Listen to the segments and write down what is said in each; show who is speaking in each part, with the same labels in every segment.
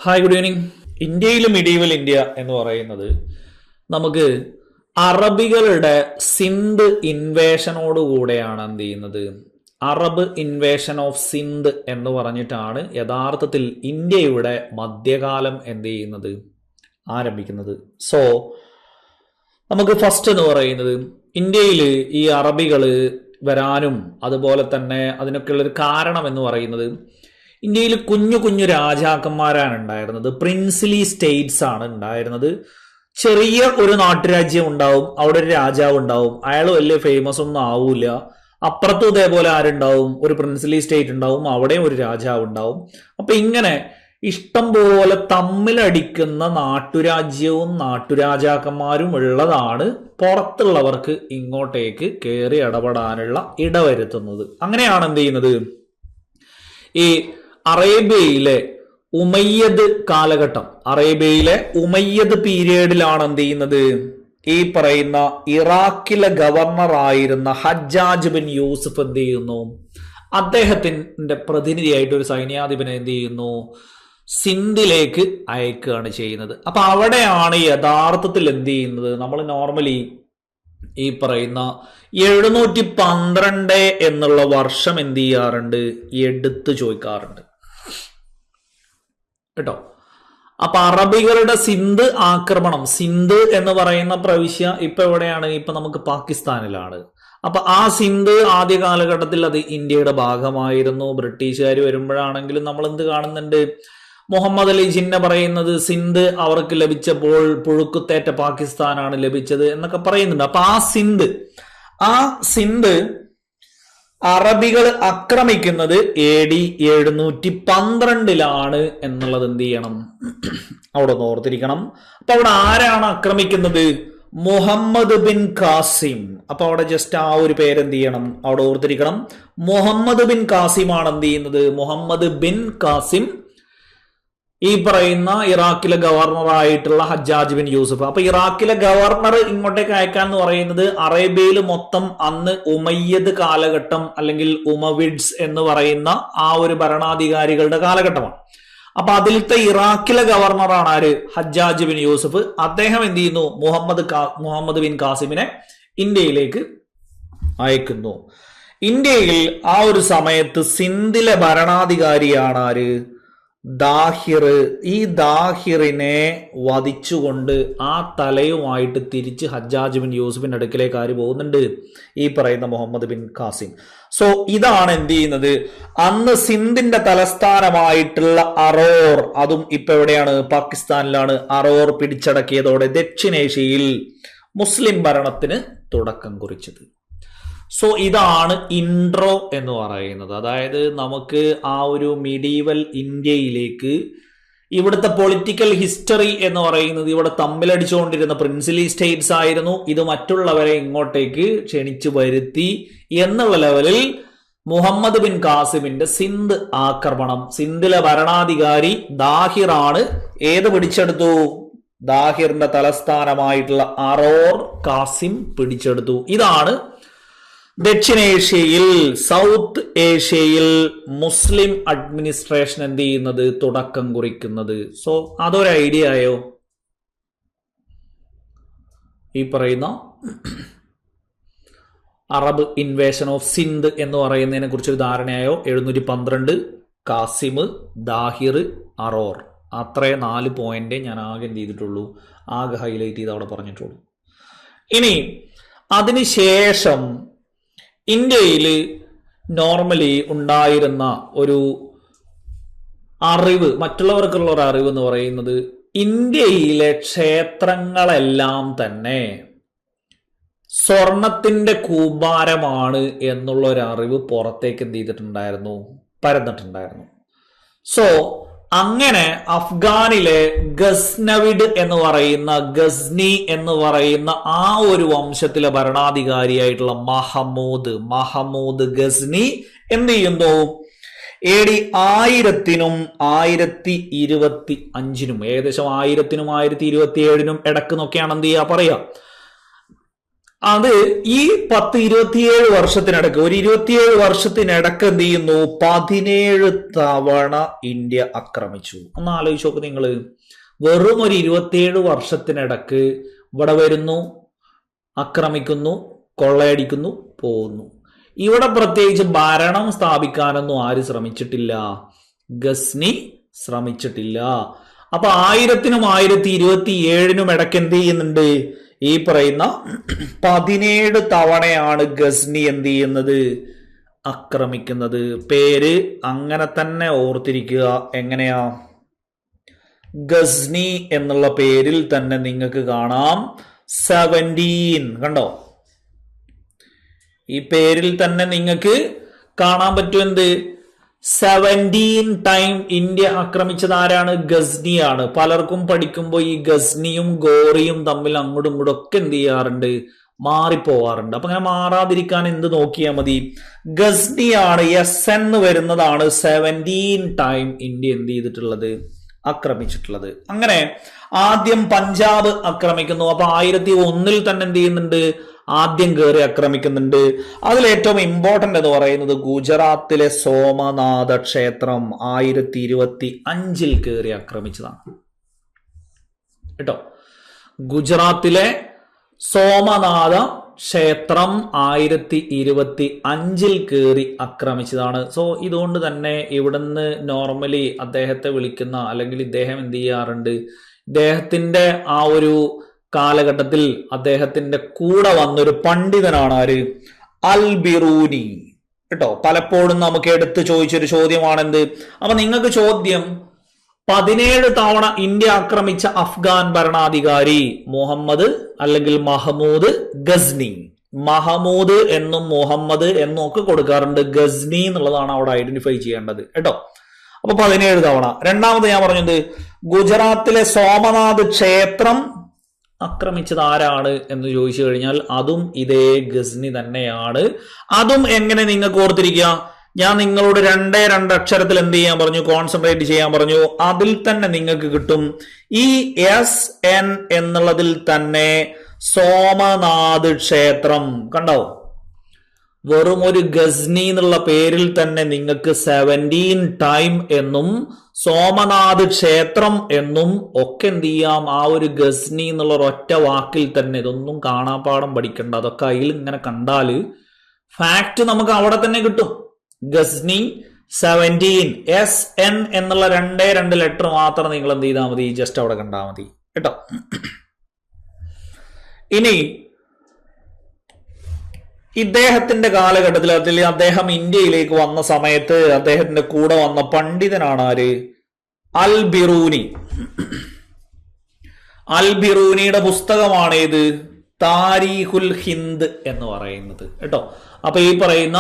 Speaker 1: Hi, good evening. ഇന്ത്യയിൽ medieval India എന്ന് പറയുന്നത് നമുക്ക് അറബികളുടെ സിന്ധ് ഇൻവേഷനോടുകൂടെയാണ് എന്ത് ചെയ്യുന്നത്. അറബ് ഇൻവേഷൻ ഓഫ് സിന്ധ് എന്ന് പറഞ്ഞിട്ടാണ് യഥാർത്ഥത്തിൽ ഇന്ത്യയുടെ മധ്യകാലം എന്ത് ചെയ്യുന്നത്, ആരംഭിക്കുന്നത്. സോ നമുക്ക് ഫസ്റ്റ് എന്ന് പറയുന്നത് ഇന്ത്യയിൽ ഈ അറബികൾ വരാനും അതുപോലെ തന്നെ അതിനൊക്കെയുള്ളൊരു കാരണം എന്ന് പറയുന്നത് ഇന്ത്യയിൽ കുഞ്ഞു കുഞ്ഞു രാജാക്കന്മാരാണ് ഉണ്ടായിരുന്നത്. പ്രിൻസ്ലി സ്റ്റേറ്റ്സ് ആണ് ഉണ്ടായിരുന്നത്. ചെറിയ ഒരു നാട്ടുരാജ്യം ഉണ്ടാവും, അവിടെ ഒരു രാജാവ് ഉണ്ടാവും, അയാൾ വലിയ ഫേമസ് ഒന്നും ആവൂല. അപ്പുറത്തും ഇതേപോലെ ആരുണ്ടാവും, ഒരു പ്രിൻസ്ലി സ്റ്റേറ്റ് ഉണ്ടാവും, അവിടെയും ഒരു രാജാവ് ഉണ്ടാവും. അപ്പൊ ഇങ്ങനെ ഇഷ്ടം പോലെ തമ്മിലടിക്കുന്ന നാട്ടുരാജ്യവും നാട്ടുരാജാക്കന്മാരും ഉള്ളതാണ് പുറത്തുള്ളവർക്ക് ഇങ്ങോട്ടേക്ക് കയറി ഇടപെടാനുള്ള ഇടവരുത്തുന്നത്. അങ്ങനെയാണ് എന്ത് ചെയ്യുന്നത്, ഈ അറേബ്യയിലെ ഉമയ്യദ് കാലഘട്ടം, അറേബ്യയിലെ ഉമയ്യദ് പീരിയഡിലാണ് എന്ത് ചെയ്യുന്നത്, ഈ പറയുന്ന ഇറാഖിലെ ഗവർണർ ആയിരുന്ന ഹജ്ജാജ് ബിൻ യൂസുഫ് എന്ത് ചെയ്യുന്നു, അദ്ദേഹത്തിന്റെ പ്രതിനിധിയായിട്ട് ഒരു സൈന്യാധിപനെ എന്ത് ചെയ്യുന്നു, സിന്ധിലേക്ക് അയക്കുകയാണ് ചെയ്യുന്നത്. അപ്പൊ അവിടെയാണ് യഥാർത്ഥത്തിൽ എന്ത് ചെയ്യുന്നത്, നമ്മൾ നോർമലി ഈ പറയുന്ന 712 എന്നുള്ള വർഷം എന്ത് ചെയ്യാറുണ്ട്, എടുത്തു ചോദിക്കാറുണ്ട് കേട്ടോ. അപ്പൊ അറബികളുടെ സിന്ധ് ആക്രമണം, സിന്ധ് എന്ന് പറയുന്ന പ്രവിശ്യ ഇപ്പൊ എവിടെയാണ്, ഇപ്പൊ നമുക്ക് പാകിസ്ഥാനിലാണ്. അപ്പൊ ആ സിന്ധ് ആദ്യ കാലഘട്ടത്തിൽ അത് ഇന്ത്യയുടെ ഭാഗമായിരുന്നു. ബ്രിട്ടീഷുകാർ വരുമ്പോഴാണെങ്കിലും നമ്മൾ എന്ത് കാണുന്നുണ്ട്, മുഹമ്മദ് അലി ജിന്ന പറയുന്നത് സിന്ധ് അവർക്ക് ലഭിച്ചപ്പോൾ പുഴുക്കുത്തേറ്റ പാകിസ്ഥാനാണ് ലഭിച്ചത് എന്നൊക്കെ പറയുന്നുണ്ട്. അപ്പൊ ആ സിന്ധ് അറബികൾ ആക്രമിക്കുന്നത് AD 712 എന്നുള്ളത് എന്ത് ചെയ്യണം, അവിടെ ഓർത്തിരിക്കണം. അപ്പൊ അവിടെ ആരാണ് ആക്രമിക്കുന്നത്, മുഹമ്മദ് ബിൻ കാസിം. അപ്പൊ അവിടെ ജസ്റ്റ് ആ ഒരു പേര് എന്ത് ചെയ്യണം, അവിടെ ഓർത്തിരിക്കണം. മുഹമ്മദ് ബിൻ കാസിം ആണ് എന്ത് ചെയ്യുന്നത്, മുഹമ്മദ് ബിൻ കാസിം ഈ പറയുന്ന ഇറാഖിലെ ഗവർണർ ആയിട്ടുള്ള ഹജ്ജാജ് ബിൻ യൂസുഫ്. അപ്പൊ ഇറാഖിലെ ഗവർണർ ഇങ്ങോട്ടേക്ക് അയക്കാന്ന് പറയുന്നത് അറേബ്യയിൽ മൊത്തം അന്ന് ഉമയ്യദ് കാലഘട്ടം അല്ലെങ്കിൽ ഉമവിഡ്സ് എന്ന് പറയുന്ന ആ ഒരു ഭരണാധികാരികളുടെ കാലഘട്ടമാണ്. അപ്പൊ അതിലത്തെ ഇറാഖിലെ ഗവർണറാണ് ആര്, ഹജ്ജാജ് ബിൻ യൂസുഫ്. അദ്ദേഹം എന്ത് ചെയ്യുന്നു, മുഹമ്മദ് ബിൻ കാസിമിനെ ഇന്ത്യയിലേക്ക് അയക്കുന്നു. ഇന്ത്യയിൽ ആ ഒരു സമയത്ത് സിന്ധിലെ ഭരണാധികാരിയാണ് ആര്, ദാഹിർ. ഈ ദാഹിറിനെ വധിച്ചുകൊണ്ട് ആ തലയുമായിട്ട് തിരിച്ച് ഹജ്ജാജ് ബിൻ യൂസുഫിന്റെ അടുക്കിലേക്ക് ആര് പോകുന്നുണ്ട്, ഈ പറയുന്ന മുഹമ്മദ് ബിൻ കാസിം. സോ ഇതാണ് എന്ത് ചെയ്യുന്നത്, അന്ന് സിന്ധിന്റെ തലസ്ഥാനമായിട്ടുള്ള അറോർ, അതും ഇപ്പൊ എവിടെയാണ്, പാകിസ്ഥാനിലാണ്. അറോർ പിടിച്ചടക്കിയതോടെ ദക്ഷിണേഷ്യയിൽ മുസ്ലിം ഭരണത്തിന് തുടക്കം കുറിച്ചത്. സോ ഇതാണ് ഇൻട്രോ എന്ന് പറയുന്നത്. അതായത് നമുക്ക് ആ ഒരു മിഡീവൽ ഇന്ത്യയിലേക്ക് ഇവിടുത്തെ പൊളിറ്റിക്കൽ ഹിസ്റ്ററി എന്ന് പറയുന്നത് ഇവിടെ തമ്മിലടിച്ചുകൊണ്ടിരുന്ന പ്രിൻസ്ലി സ്റ്റേറ്റ്സ് ആയിരുന്നു. ഇത് മറ്റുള്ളവരെ ഇങ്ങോട്ടേക്ക് ക്ഷണിച്ചു വരുത്തി എന്നുള്ള ലെവലിൽ മുഹമ്മദ് ബിൻ കാസിമിന്റെ സിന്ധ് ആക്രമണം, സിന്ധിലെ ഭരണാധികാരി ദാഹിറാണ് ഏത് പിടിച്ചെടുത്തു, ദാഹിറിന്റെ തലസ്ഥാനമായിട്ടുള്ള അറോർ കാസിം പിടിച്ചെടുത്തു. ഇതാണ് ദക്ഷിണേഷ്യയിൽ, സൗത്ത് ഏഷ്യയിൽ മുസ്ലിം അഡ്മിനിസ്ട്രേഷൻ എന്ത് ചെയ്യുന്നത്, തുടക്കം കുറിക്കുന്നത്. സോ അതൊരു ഐഡിയ ആയോ, ഈ പറയുന്ന അറബ് ഇൻവേഷൻ ഓഫ് സിന്ധ് എന്ന് പറയുന്നതിനെ കുറിച്ചൊരു ധാരണയായോ. 712 കാസിം, ദാഹിർ, അറോർ, അത്രേ 4 പോയിന്റ് ഞാൻ ആകെ എന്ത് ചെയ്തിട്ടുള്ളൂ, ആകെ ഹൈലൈറ്റ് ചെയ്ത് അവിടെ പറഞ്ഞിട്ടുള്ളൂ. ഇനി അതിനുശേഷം ഇന്ത്യയിൽ നോർമലി ഉണ്ടായിരുന്ന ഒരു അറിവ്, മറ്റുള്ളവർക്കുള്ള ഒരു അറിവ് എന്ന് പറയുന്നത് ഇന്ത്യയിലെ ക്ഷേത്രങ്ങളെല്ലാം തന്നെ സ്വർണത്തിന്റെ കൂമ്പാരമാണ് എന്നുള്ള ഒരു അറിവ് പുറത്തേക്ക് എന്ത് ചെയ്തിട്ടുണ്ടായിരുന്നു, പരന്നിട്ടുണ്ടായിരുന്നു. സോ അങ്ങനെ അഫ്ഗാനിലെ ഗസ്നവിഡ് എന്ന് പറയുന്ന, ഗസ്നി എന്ന് പറയുന്ന ആ ഒരു വംശത്തിലെ ഭരണാധികാരിയായിട്ടുള്ള മഹമൂദ് ഗസ്നി എന്ത് ചെയ്യുന്നു, AD 1000-നും 1025-നും ഏകദേശം 1000-നും 1027-നും ഇടക്ക് നോക്കിയാണ് എന്ത് ചെയ്യുക പറയാ, അത് ഈ 10-27 വർഷത്തിനിടക്ക്, ഒരു 27 വർഷത്തിനിടക്ക് എന്ത് ചെയ്യുന്നു, 17 തവണ ഇന്ത്യ ആക്രമിച്ചു. ഒന്ന് ആലോചിച്ച് നോക്ക് നിങ്ങൾ. വെറും ഒരു 27 വർഷത്തിനിടക്ക് ഇവിടെ വരുന്നു, ആക്രമിക്കുന്നു, കൊള്ളയടിക്കുന്നു, പോകുന്നു. ഇവിടെ പ്രത്യേകിച്ച് ഭരണം സ്ഥാപിക്കാനൊന്നും ആര് ശ്രമിച്ചിട്ടില്ല? ഗസ്നി ശ്രമിച്ചിട്ടില്ല. അപ്പൊ 1000-നും 1027-നും ഇടയ്ക്ക് എന്ത് ചെയ്യുന്നുണ്ട്? ഈ പറയുന്ന 17 തവണയാണ് ഗസ്നി എന്ത് ചെയ്യുന്നത്? ആക്രമിക്കുന്നത്. പേര് അങ്ങനെ തന്നെ ഓർത്തിരിക്കുക. എങ്ങനെയാ? ഗസ്നി എന്നുള്ള പേരിൽ തന്നെ നിങ്ങൾക്ക് കാണാം 17. കണ്ടോ? ഈ പേരിൽ തന്നെ നിങ്ങൾക്ക് കാണാൻ പറ്റും എന്ത്? 17 ടൈം ഇന്ത്യ ആക്രമിച്ചത് ആരാണ്? ഗസ്നിയാണ്. പലർക്കും പഠിക്കുമ്പോൾ ഈ ഗസ്നിയും ഗോറിയും തമ്മിൽ അങ്ങോട്ടും ഇങ്ങോട്ടും ഒക്കെ എന്ത് ചെയ്യാറുണ്ട്? മാറിപ്പോവാറുണ്ട്. അപ്പൊ അങ്ങനെ മാറാതിരിക്കാൻ എന്ത് നോക്കിയാൽ മതി? ഗസ്നിയാണ്, എസ് എന്ന് വരുന്നതാണ് 17 ടൈം ഇന്ത്യ എന്ത് ചെയ്തിട്ടുള്ളത്? ആക്രമിച്ചിട്ടുള്ളത്. അങ്ങനെ ആദ്യം പഞ്ചാബ് ആക്രമിക്കുന്നു. അപ്പൊ 1001 തന്നെ എന്ത് ചെയ്യുന്നുണ്ട്? ആദ്യം കയറി ആക്രമിക്കുന്നുണ്ട്. അതിൽ ഏറ്റവും ഇമ്പോർട്ടന്റ് എന്ന് പറയുന്നത് ഗുജറാത്തിലെ സോമനാഥ ക്ഷേത്രം 1025 കയറി ആക്രമിച്ചതാണ് കേട്ടോ. ഗുജറാത്തിലെ സോമനാഥ ക്ഷേത്രം 1025 കയറി ആക്രമിച്ചതാണ്. സോ ഇതുകൊണ്ട് തന്നെ ഇവിടുന്ന് നോർമലി അദ്ദേഹത്തെ വിളിക്കുന്ന, അല്ലെങ്കിൽ ഇദ്ദേഹം എന്ത് ചെയ്യാറുണ്ട്? ഇദ്ദേഹത്തിന്റെ ആ ഒരു കാലഘട്ടത്തിൽ അദ്ദേഹത്തിന്റെ കൂടെ വന്നൊരു പണ്ഡിതനാണ് ആര്? അൽ ബിറൂനി കേട്ടോ. പലപ്പോഴും നമുക്ക് എടുത്ത് ചോദിച്ചൊരു ചോദ്യമാണെന്ത്? അപ്പൊ നിങ്ങൾക്ക് ചോദ്യം, 17 തവണ ഇന്ത്യ ആക്രമിച്ച അഫ്ഗാൻ ഭരണാധികാരി മുഹമ്മദ് അല്ലെങ്കിൽ മഹമൂദ് ഗസ്നി. മഹമൂദ് എന്നും മുഹമ്മദ് എന്നും ഒക്കെ കൊടുക്കാറുണ്ട്. ഗസ്നി എന്നുള്ളതാണ് അവിടെ ഐഡന്റിഫൈ ചെയ്യേണ്ടത് കേട്ടോ. അപ്പൊ 17 തവണ. രണ്ടാമത് ഞാൻ പറഞ്ഞത് ഗുജറാത്തിലെ സോമനാഥ് ക്ഷേത്രം ആക്രമിച്ചത് ആരാണ് എന്ന് ചോദിച്ചു കഴിഞ്ഞാൽ അതും ഇതേ ഗസ്നി തന്നെയാണ്. അതും എങ്ങനെ നിങ്ങൾക്ക് ഓർത്തിരിക്കുക? ഞാൻ നിങ്ങളോട് 2 അക്ഷരത്തിൽ എന്ത് ചെയ്യാൻ പറഞ്ഞു? കോൺസെൻട്രേറ്റ് ചെയ്യാൻ പറഞ്ഞു. അതിൽ തന്നെ നിങ്ങൾക്ക് കിട്ടും. ഈ SN എന്നുള്ളതിൽ തന്നെ സോമനാഥ് ക്ഷേത്രം കണ്ടോ? വെറും ഒരു ഗസ്നി എന്നുള്ള പേരിൽ തന്നെ നിങ്ങൾക്ക് 17 ടൈം എന്നും സോമനാഥ് ക്ഷേത്രം എന്നും ഒക്കെ എന്ത് ചെയ്യാം? ആ ഒരു ഗസ്നി എന്നുള്ള ഒറ്റ വാക്കിൽ തന്നെ. ഇതൊന്നും കാണാപ്പാടം പഠിക്കണ്ട. അതൊക്കെ അതിൽ ഇങ്ങനെ കണ്ടാല് ഫാക്ട് നമുക്ക് അവിടെ തന്നെ കിട്ടും. ഗസ്നി 17 SN എന്നുള്ള 2 ലെറ്റർ മാത്രം നിങ്ങൾ എന്ത് ചെയ്താൽ മതി? ജസ്റ്റ് അവിടെ കണ്ടാൽ മതി കേട്ടോ. ഇനി ഇദ്ദേഹത്തിന്റെ കാലഘട്ടത്തിൽ, അദ്ദേഹം ഇന്ത്യയിലേക്ക് വന്ന സമയത്ത് അദ്ദേഹത്തിന്റെ കൂടെ വന്ന പണ്ഡിതനാണ് ആര്? അൽ ബിറൂനി. അൽ ബിറൂനിയുടെ പുസ്തകമാണ് ഏത്? താരീഖുൽ ഹിന്ദ് എന്ന് പറയുന്നത് കേട്ടോ. അപ്പൊ ഈ പറയുന്ന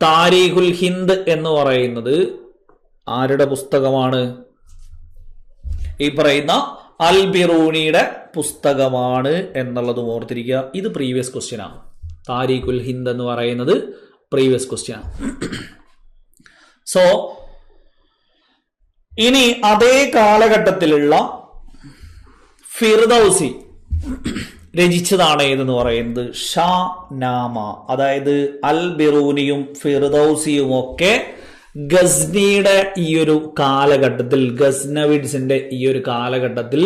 Speaker 1: താരീഖുൽ ഹിന്ദ് എന്ന് പറയുന്നത് ആരുടെ പുസ്തകമാണ്? ഈ പറയുന്ന അൽ ബിറൂനിയുടെ പുസ്തകമാണ് എന്നുള്ളത് ഓർത്തിരിക്കുക. ഇത് പ്രീവിയസ് ക്വസ്റ്റ്യൻ ആണ്. താരീഖുൽ ഹിന്ദ് എന്ന് പറയുന്നത് പ്രീവിയസ് ക്വസ്റ്റ്യൻ ആണ്. സോ ഇനി അതേ കാലഘട്ടത്തിലുള്ള ഫിർദൌസി രചിച്ചതാണ് ഏതെന്ന് പറയുന്നത് ഷാ നാമ. അതായത് അൽ ബിറൂനിയും ഫിർദൌസിയും ഒക്കെ ഗസ്നിയുടെ ഈ ഒരു കാലഘട്ടത്തിൽ, ഗസ്നവിഡ്സിന്റെ ഈ ഒരു കാലഘട്ടത്തിൽ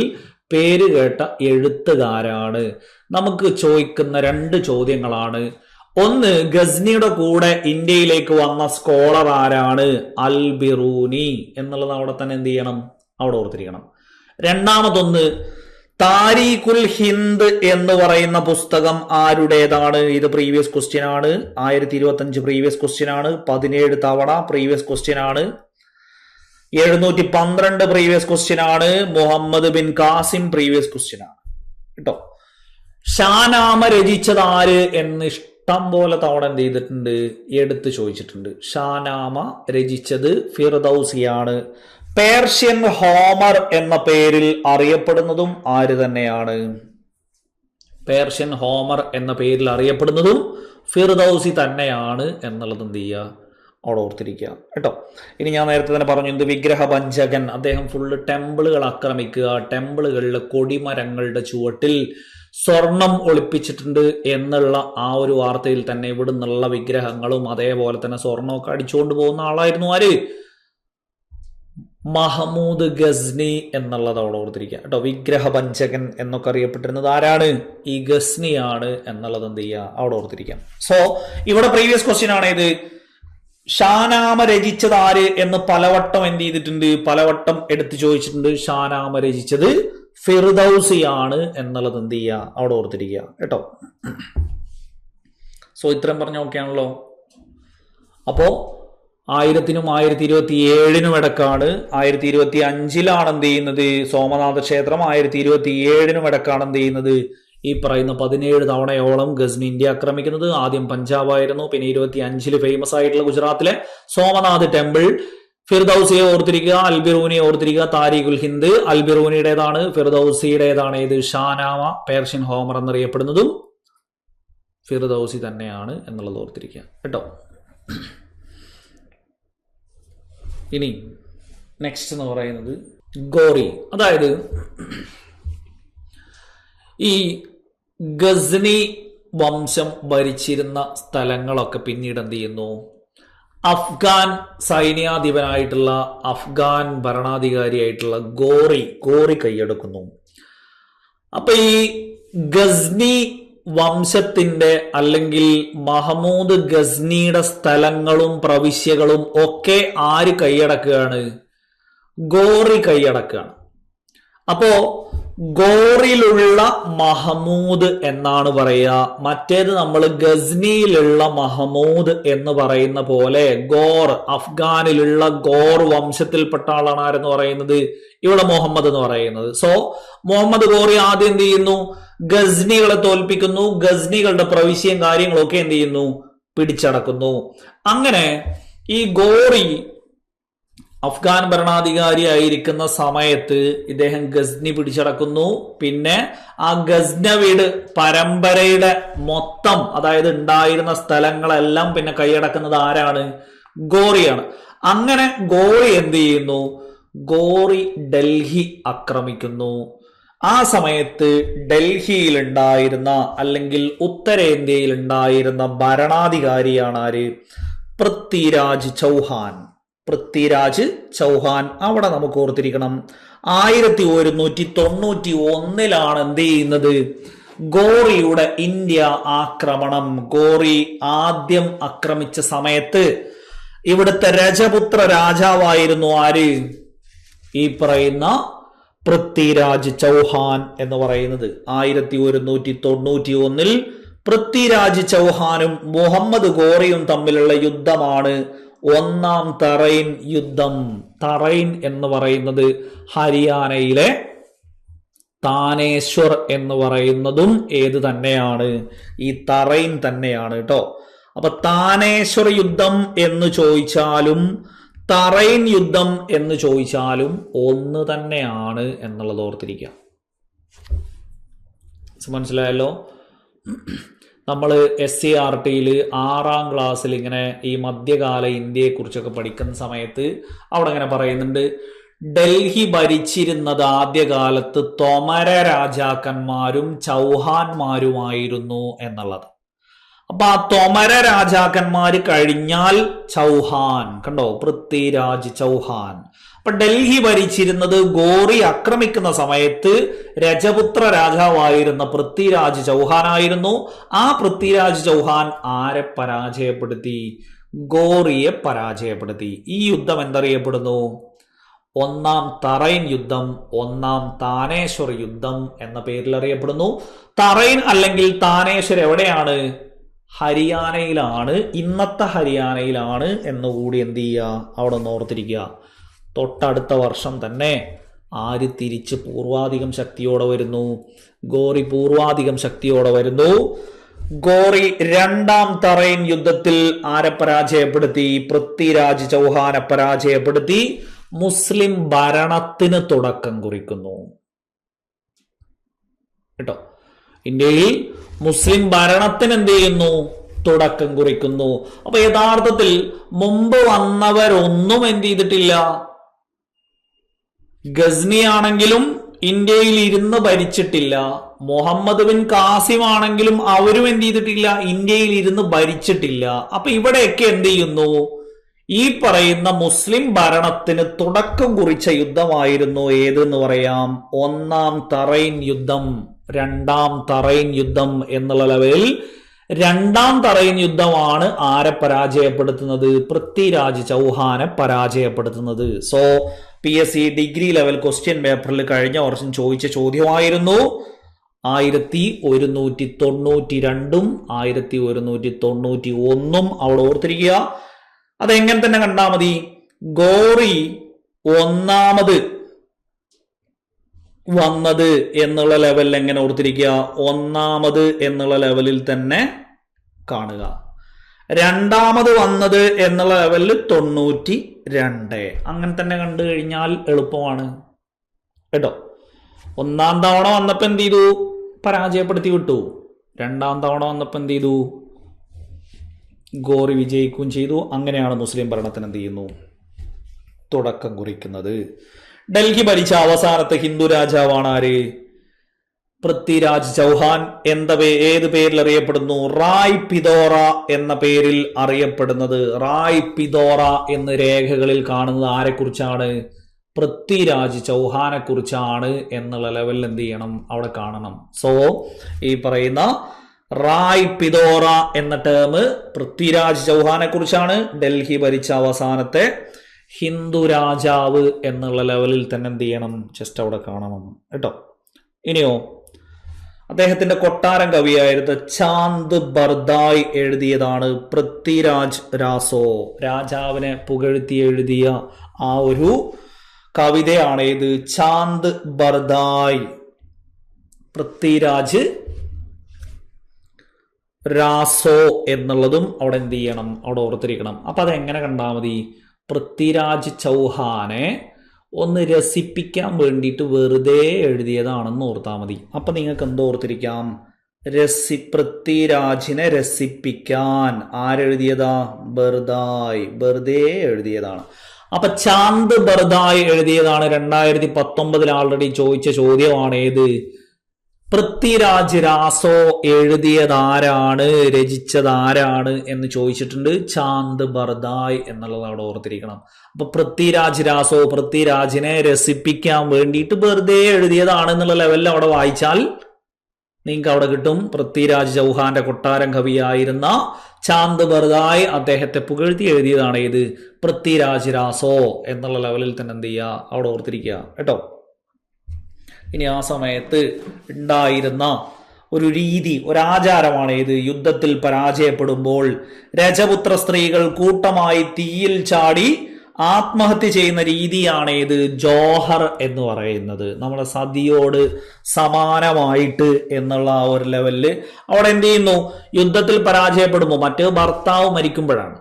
Speaker 1: പേര് കേട്ട എഴുത്തുകാരാണ്. നമുക്ക് ചോദിക്കുന്ന 2 ചോദ്യങ്ങളാണ്. ഒന്ന്, ഗസ്നിയുടെ കൂടെ ഇന്ത്യയിലേക്ക് വന്ന സ്കോളർ ആരാണ്? അൽ ബിറൂനി എന്നുള്ളത് അവിടെ തന്നെ എന്ത് ചെയ്യണം? അവിടെ ഓർത്തിരിക്കണം. രണ്ടാമതൊന്ന്, താരീഖുൽ ഹിന്ദ് എന്ന് പറയുന്ന പുസ്തകം ആരുടേതാണ്? ഇത് പ്രീവിയസ് ക്വസ്റ്റ്യൻ ആണ്. 1025 പ്രീവിയസ് ക്വസ്റ്റ്യൻ ആണ്. 17 തവണ പ്രീവിയസ് ക്വസ്റ്റ്യൻ ആണ്. 712 പ്രീവിയസ് ക്വസ്റ്റ്യൻ ആണ്. മുഹമ്മദ് ബിൻ കാസിം പ്രീവിയസ് ക്വസ്റ്റ്യൻ ആണ് കേട്ടോ. ഷാനാമ രചിച്ചത് ആര് എന്ന് ഇഷ്ടം പോലെ തവണ എന്ത് ചെയ്തിട്ടുണ്ട്? എടുത്ത് ചോദിച്ചിട്ടുണ്ട്. ഷാനാമ രചിച്ചത് ഫിർദൌസിയാണ്. പേർഷ്യൻ ഹോമർ എന്ന പേരിൽ അറിയപ്പെടുന്നതും ആര് തന്നെയാണ്? പേർഷ്യൻ ഹോമർ എന്ന പേരിൽ അറിയപ്പെടുന്നതും ഫിർദൌസി തന്നെയാണ് എന്നുള്ളത് എന്ത് ചെയ്യുക? അവിടെ ഓർത്തിരിക്കുക കേട്ടോ. ഇനി ഞാൻ നേരത്തെ തന്നെ പറഞ്ഞു, എന്ത് വിഗ്രഹഭഞ്ജകൻ, അദ്ദേഹം ഫുള്ള് ടെമ്പിളുകൾ ആക്രമിക്കുക, ടെമ്പിളുകളിലെ കൊടിമരങ്ങളുടെ ചുവട്ടിൽ സ്വർണം ഒളിപ്പിച്ചിട്ടുണ്ട് എന്നുള്ള ആ ഒരു വാർത്തയിൽ തന്നെ ഇവിടെ നിന്നുള്ള വിഗ്രഹങ്ങളും അതേപോലെ തന്നെ സ്വർണമൊക്കെ അടിച്ചുകൊണ്ട് പോകുന്ന ആളായിരുന്നു ആര്? മഹമൂദ് ഗസ്നി എന്നുള്ളത് അവിടെ ഓർത്തിരിക്കുക കേട്ടോ. വിഗ്രഹഭഞ്ജകൻ എന്നൊക്കെ അറിയപ്പെട്ടിരുന്നത് ആരാണ്? ഈ ഗസ്നിയാണ് എന്നുള്ളത് എന്ത് ചെയ്യുക, അവിടെ ഓർത്തിരിക്കാം. സോ ഇവിടെ പ്രീവിയസ് ക്വസ്റ്റ്യൻ ആണ് ഇത്, ഷാനാമ രചിച്ചത് ആര് എന്ന് പലവട്ടം എന്ത് ചെയ്തിട്ടുണ്ട്, പലവട്ടം എടുത്തു ചോദിച്ചിട്ടുണ്ട്. ഷാനാമ രചിച്ചത് ഫിർദൌസിയാണ് എന്നുള്ളത് എന്ത് ചെയ്യുക, അവിടെ ഓർത്തിരിക്കുക കേട്ടോ. സോ ഇത്രയും പറഞ്ഞ ഓക്കെ ആണല്ലോ. അപ്പോ 1000-നും 1027-നും ഇടക്കാണ്, 1025-ലാണ് എന്ത് ചെയ്യുന്നത് സോമനാഥ ക്ഷേത്രം, 1027-നും ഇടക്കാണ് എന്ത് ചെയ്യുന്നത് ഈ പറയുന്ന 17 തവണയോളം ഗസ്നി ഇന്ത്യ ആക്രമിക്കുന്നത്. ആദ്യം പഞ്ചാബായിരുന്നു, പിന്നെ 25-ല് ഫേമസ് ആയിട്ടുള്ള ഗുജറാത്തിലെ സോമനാഥ് ടെമ്പിൾ. ഫിർദൌസിയെ ഓർത്തിരിക്കുക, അൽബിറൂനിയെ ഓർത്തിരിക്കുക. താരിഖുൽ ഹിന്ദ് അൽബിറൂനിയുടേതാണ്, ഫിർദൌസിയുടേതാണ് ഇത് ഷാനാമ, പേർഷ്യൻ ഹോമർ എന്നറിയപ്പെടുന്നതും ഫിർദൌസി തന്നെയാണ് എന്നുള്ളത് ഓർത്തിരിക്കുക കേട്ടോ. ഇനി നെക്സ്റ്റ് എന്ന് പറയുന്നത് ഗോറി. അതായത് ഈ ഗസ്നി വംശം ഭരിച്ചിരുന്ന സ്ഥലങ്ങളൊക്കെ പിന്നീട് എന്ത് ചെയ്യുന്നു, അഫ്ഗാൻ സൈന്യാധിപനായിട്ടുള്ള അഫ്ഗാൻ ഭരണാധികാരിയായിട്ടുള്ള ഗോറി കൈയടക്കുന്നു. അപ്പൊ ഈ ഗസ്നി വംശത്തിന്റെ അല്ലെങ്കിൽ മഹമൂദ് ഗസ്നിയുടെ സ്ഥലങ്ങളും പ്രവിശ്യകളും ഒക്കെ ആര് കൈയടക്കുകയാണ്? ഗോറി കൈയടക്കുകയാണ്. അപ്പോ ഗോറിലുള്ള മഹമൂദ് എന്നാണ് പറയുക. മറ്റേത് നമ്മൾ ഗസ്നിയിലുള്ള മഹമൂദ് എന്ന് പറയുന്ന പോലെ ഗോർ, അഫ്ഗാനിലുള്ള ഗോർ വംശത്തിൽപ്പെട്ട ആളാണ് ആരെന്ന് പറയുന്നത്, ഇവിടെ മുഹമ്മദ് എന്ന് പറയുന്നത്. സോ മുഹമ്മദ് ഗോറി ആദ്യം എന്ത് ചെയ്യുന്നു, ഗസ്നികളെ തോൽപ്പിക്കുന്നു, ഗസ്നികളുടെ പ്രവിശ്യയും കാര്യങ്ങളും ഒക്കെ എന്ത് ചെയ്യുന്നു, പിടിച്ചടക്കുന്നു. അങ്ങനെ ഈ ഗോറി അഫ്ഗാൻ ഭരണാധികാരി ആയിരിക്കുന്ന സമയത്ത് ഇദ്ദേഹം ഗസ്നി പിടിച്ചടക്കുന്നു. പിന്നെ ആ ഗസ്നവിഡ് പരമ്പരയുടെ മൊത്തം, അതായത് ഉണ്ടായിരുന്ന സ്ഥലങ്ങളെല്ലാം പിന്നെ കൈയടക്കുന്നത് ആരാണ്? ഗോറിയാണ്. അങ്ങനെ ഗോറി എന്ത് ചെയ്യുന്നു, ഗോറി ഡൽഹി ആക്രമിക്കുന്നു. ആ സമയത്ത് ഡൽഹിയിൽ ഉണ്ടായിരുന്ന അല്ലെങ്കിൽ ഉത്തരേന്ത്യയിൽ ഉണ്ടായിരുന്ന ഭരണാധികാരിയാണ് ആര്? പൃഥ്വിരാജ് ചൗഹാൻ. പൃഥ്വിരാജ് ചൗഹാൻ അവിടെ നമുക്ക് ഓർത്തിരിക്കണം 1191-ലാണ് എന്ത് ചെയ്യുന്നത്, ഗോറിയുടെ ഇന്ത്യ ആക്രമണം. ഗോറി ആദ്യം ആക്രമിച്ച സമയത്ത് ഇവിടുത്തെ രജപുത്ര രാജാവായിരുന്നു ആര്? ഈ പറയുന്ന പൃഥ്വിരാജ് ചൗഹാൻ എന്ന് പറയുന്നത്. 1191-ൽ പൃഥ്വിരാജ് ചൗഹാനും മുഹമ്മദ് ഗോറിയും തമ്മിലുള്ള യുദ്ധമാണ് ഒന്നാം തറൈൻ യുദ്ധം. തറൈൻ എന്ന് പറയുന്നത് ഹരിയാനയിലെ താനേശ്വർ എന്ന് പറയുന്നതും ഏത് തന്നെയാണ്? ഈ തറൈൻ തന്നെയാണ് കേട്ടോ. അപ്പൊ താനേശ്വർ യുദ്ധം എന്ന് ചോദിച്ചാലും തറൈൻ യുദ്ധം എന്ന് ചോദിച്ചാലും ഒന്ന് തന്നെയാണ് എന്നുള്ളത് ഓർത്തിരിക്കുക. മനസ്സിലായല്ലോ? നമ്മൾ SCERT-യിൽ 6ാം ക്ലാസ്സിൽ ഇങ്ങനെ ഈ മധ്യകാല ഇന്ത്യയെ കുറിച്ചൊക്കെ പഠിക്കുന്ന സമയത്ത് അവിടെ ഇങ്ങനെ പറയുന്നുണ്ട്, ഡൽഹി ഭരിച്ചിരുന്നത് ആദ്യകാലത്ത് തൊമര രാജാക്കന്മാരും ചൗഹാന്മാരുമായിരുന്നു എന്നുള്ളത്. അപ്പൊ ആ തൊമര രാജാക്കന്മാര് കഴിഞ്ഞാൽ ചൗഹാൻ, കണ്ടോ, പൃഥ്വിരാജ് ചൗഹാൻ. അപ്പൊ ഡൽഹി ഭരിച്ചിരുന്നത് ഗോറി ആക്രമിക്കുന്ന സമയത്ത് രജപുത്ര രാജാവായിരുന്ന പൃഥ്വിരാജ് ചൗഹാൻ ആയിരുന്നു. ആ പൃഥ്വിരാജ് ചൗഹാൻ ആരെ പരാജയപ്പെടുത്തി? ഗോറിയെ പരാജയപ്പെടുത്തി. ഈ യുദ്ധം എന്തറിയപ്പെടുന്നു? ഒന്നാം തറൈൻ യുദ്ധം, ഒന്നാം താനേശ്വർ യുദ്ധം എന്ന പേരിൽ അറിയപ്പെടുന്നു. തറൈൻ അല്ലെങ്കിൽ താനേശ്വർ എവിടെയാണ്? ഹരിയാനയിലാണ്, ഇന്നത്തെ ഹരിയാനയിലാണ് എന്നുകൂടി എന്ത് ചെയ്യുക, അവിടെ ഒന്ന് ഓർത്തിരിക്കുക. തൊട്ടടുത്ത വർഷം തന്നെ ആര് തിരിച്ച് പൂർവാധികം ശക്തിയോടെ വരുന്നു? ഗോറി പൂർവാധികം ശക്തിയോടെ വരുന്നു. ഗോറി രണ്ടാം തറൈൻ യുദ്ധത്തിൽ ആരെ പരാജയപ്പെടുത്തി? പൃഥ്വിരാജ് ചൗഹാനെ പരാജയപ്പെടുത്തി മുസ്ലിം ഭരണത്തിന് തുടക്കം കുറിക്കുന്നു കേട്ടോ. ഇന്ത്യയിൽ മുസ്ലിം ഭരണത്തിന് എന്ത് ചെയ്യുന്നു? തുടക്കം കുറിക്കുന്നു. അപ്പൊ യഥാർത്ഥത്തിൽ മുമ്പ് വന്നവരൊന്നും എന്ത് ചെയ്തിട്ടില്ല. ഗസ്നി ആണെങ്കിലും ഇന്ത്യയിൽ ഇരുന്ന് ഭരിച്ചിട്ടില്ല. മുഹമ്മദ് ബിൻ കാസിം ആണെങ്കിലും അവരും എന്ത് ചെയ്തിട്ടില്ല, ഇന്ത്യയിൽ ഇരുന്ന് ഭരിച്ചിട്ടില്ല. അപ്പൊ ഇവിടെയൊക്കെ എന്ത് ചെയ്യുന്നു, ഈ പറയുന്ന മുസ്ലിം ഭരണത്തിന് തുടക്കം കുറിച്ച യുദ്ധമായിരുന്നു ഏതെന്ന് പറയാം, ഒന്നാം തറൈൻ യുദ്ധം, രണ്ടാം തറൈൻ യുദ്ധം എന്നുള്ള ലെവലിൽ രണ്ടാം തറൈൻ യുദ്ധമാണ് ആരെ പരാജയപ്പെടുത്തുന്നത്, പൃഥ്വിരാജ് ചൗഹാനെ പരാജയപ്പെടുത്തുന്നത്. So PSC degree level question പേപ്പറിൽ കഴിഞ്ഞ വർഷം ചോദിച്ച ചോദ്യമായിരുന്നു. 1192 1191 അവിടെ ഓർത്തിരിക്കുക. അതെങ്ങനെ തന്നെ കണ്ടാൽ മതി. ഗോറി ഒന്നാമത് വന്നത് എന്നുള്ള ലെവലിൽ എങ്ങനെ ഓർത്തിരിക്കുക, ഒന്നാമത് എന്നുള്ള ലെവലിൽ തന്നെ കാണുക. രണ്ടാമത് വന്നത് എന്നുള്ള ലെവലിൽ 92, അങ്ങനെ തന്നെ കണ്ടു കഴിഞ്ഞാൽ എളുപ്പമാണ് കേട്ടോ. ഒന്നാം തവണ വന്നപ്പോ എന്ത് ചെയ്തു, പരാജയപ്പെടുത്തി വിട്ടു. രണ്ടാം തവണ വന്നപ്പോ എന്ത് ചെയ്തു, ഗോറി വിജയിക്കുകയും ചെയ്തു. അങ്ങനെയാണ് മുസ്ലിം ഭരണത്തിന് എന്ത് ചെയ്യുന്നു, തുടക്കം കുറിക്കുന്നത്. ഡൽഹി ഭരിച്ച അവസാനത്തെ ഹിന്ദു രാജാവാണ് ആര്, പൃഥ്വിരാജ് ചൗഹാൻ. ഏത് പേരിൽ അറിയപ്പെടുന്നു, റായ് പിതോറ എന്ന പേരിൽ അറിയപ്പെടുന്നത്. റായ് പിതോറ എന്ന് രേഖകളിൽ കാണുന്നത് ആരെക്കുറിച്ചാണ്, പൃഥ്വിരാജ് ചൗഹാനെ കുറിച്ചാണ് എന്നുള്ള ലെവലിൽ എന്ത് ചെയ്യണം, അവിടെ കാണണം. സോ ഈ പറയുന്ന റായ് പിതോറ എന്ന ടേം പൃഥ്വിരാജ് ചൗഹാനെ കുറിച്ചാണ്. ഡൽഹി ഭരിച്ച അവസാനത്തെ ഹിന്ദു രാജാവ് എന്നുള്ള ലെവലിൽ തന്നെ എന്ത് ചെയ്യണം, ജസ്റ്റ് അവിടെ കാണണം കേട്ടോ. ഇനിയോ അദ്ദേഹത്തിന്റെ കൊട്ടാരം കവിയായിരുന്ന ചാന്ദ് ബർദായ് എഴുതിയതാണ് പൃഥ്വിരാജ് രാസോ. രാജാവിനെ പുകഴ്ത്തി എഴുതിയ ആ ഒരു കവിതയാണ് ഇത്, ചാന്ദ് ബർദായ്. പൃഥ്വിരാജ് രാസോ എന്നുള്ളതും അവിടെ എന്ത് ചെയ്യണം, അവിടെ ഓർത്തിരിക്കണം. അപ്പൊ അതെങ്ങനെ കണ്ടാൽ മതി, പൃഥ്വിരാജ് ചൗഹാനെ ഒന്ന് രസിപ്പിക്കാൻ വേണ്ടിയിട്ട് വെറുതെ എഴുതിയതാണെന്ന് ഓർത്താൽ മതി. അപ്പൊ നിങ്ങൾക്ക് എന്തോ ഓർത്തിരിക്കാം, പൃഥ്വിരാജിനെ രസിപ്പിക്കാൻ ആരെഴുതിയതാ, ബർദായ്, വെറുതെ എഴുതിയതാണ്. അപ്പൊ ചാന്ദ് ബർദായ് എഴുതിയതാണ്. 2019 ആൾറെഡി ചോദിച്ച ചോദ്യമാണ് ഏത്, പൃഥ്വിരാജ് രാസോ എഴുതിയതാരാണ്, രചിച്ചതാരാണ് എന്ന് ചോദിച്ചിട്ടുണ്ട്. ചാന്ദ് ബർദായ് എന്നുള്ളത് അവിടെ ഓർത്തിരിക്കണം. അപ്പൊ പൃഥ്വിരാജ് രാസോ, പൃഥ്വിരാജിനെ രസിപ്പിക്കാൻ വേണ്ടിയിട്ട് വെറുതെ എഴുതിയതാണ് എന്നുള്ള ലെവലിൽ അവിടെ വായിച്ചാൽ നിങ്ങൾക്ക് അവിടെ കിട്ടും. പൃഥ്വിരാജ് ചൗഹാന്റെ കൊട്ടാരം കവിയായിരുന്ന ചാന്ദ് ബർദായ് അദ്ദേഹത്തെ പുകഴ്ത്തി എഴുതിയതാണ് ഏത്, പൃഥ്വിരാജ് രാസോ എന്നുള്ള ലെവലിൽ തന്നെ എന്ത് ചെയ്യുക, അവിടെ ഓർത്തിരിക്കുക കേട്ടോ. ഇനി ആ സമയത്ത് ഉണ്ടായിരുന്ന ഒരു രീതി, ഒരാചാരമാണ് ഏത്, യുദ്ധത്തിൽ പരാജയപ്പെടുമ്പോൾ രജപുത്ര സ്ത്രീകൾ കൂട്ടമായി തീയിൽ ചാടി ആത്മഹത്യ ചെയ്യുന്ന രീതിയാണ് ഏത്, ജോഹർ എന്ന് പറയുന്നത്. നമ്മുടെ സതിയോട് സമാനമായിട്ട് എന്നുള്ള ആ ഒരു ലെവലില് അവിടെ എന്ത് ചെയ്യുന്നു, യുദ്ധത്തിൽ പരാജയപ്പെടുമ്പോൾ, മറ്റേ ഭർത്താവ് മരിക്കുമ്പോഴാണ്.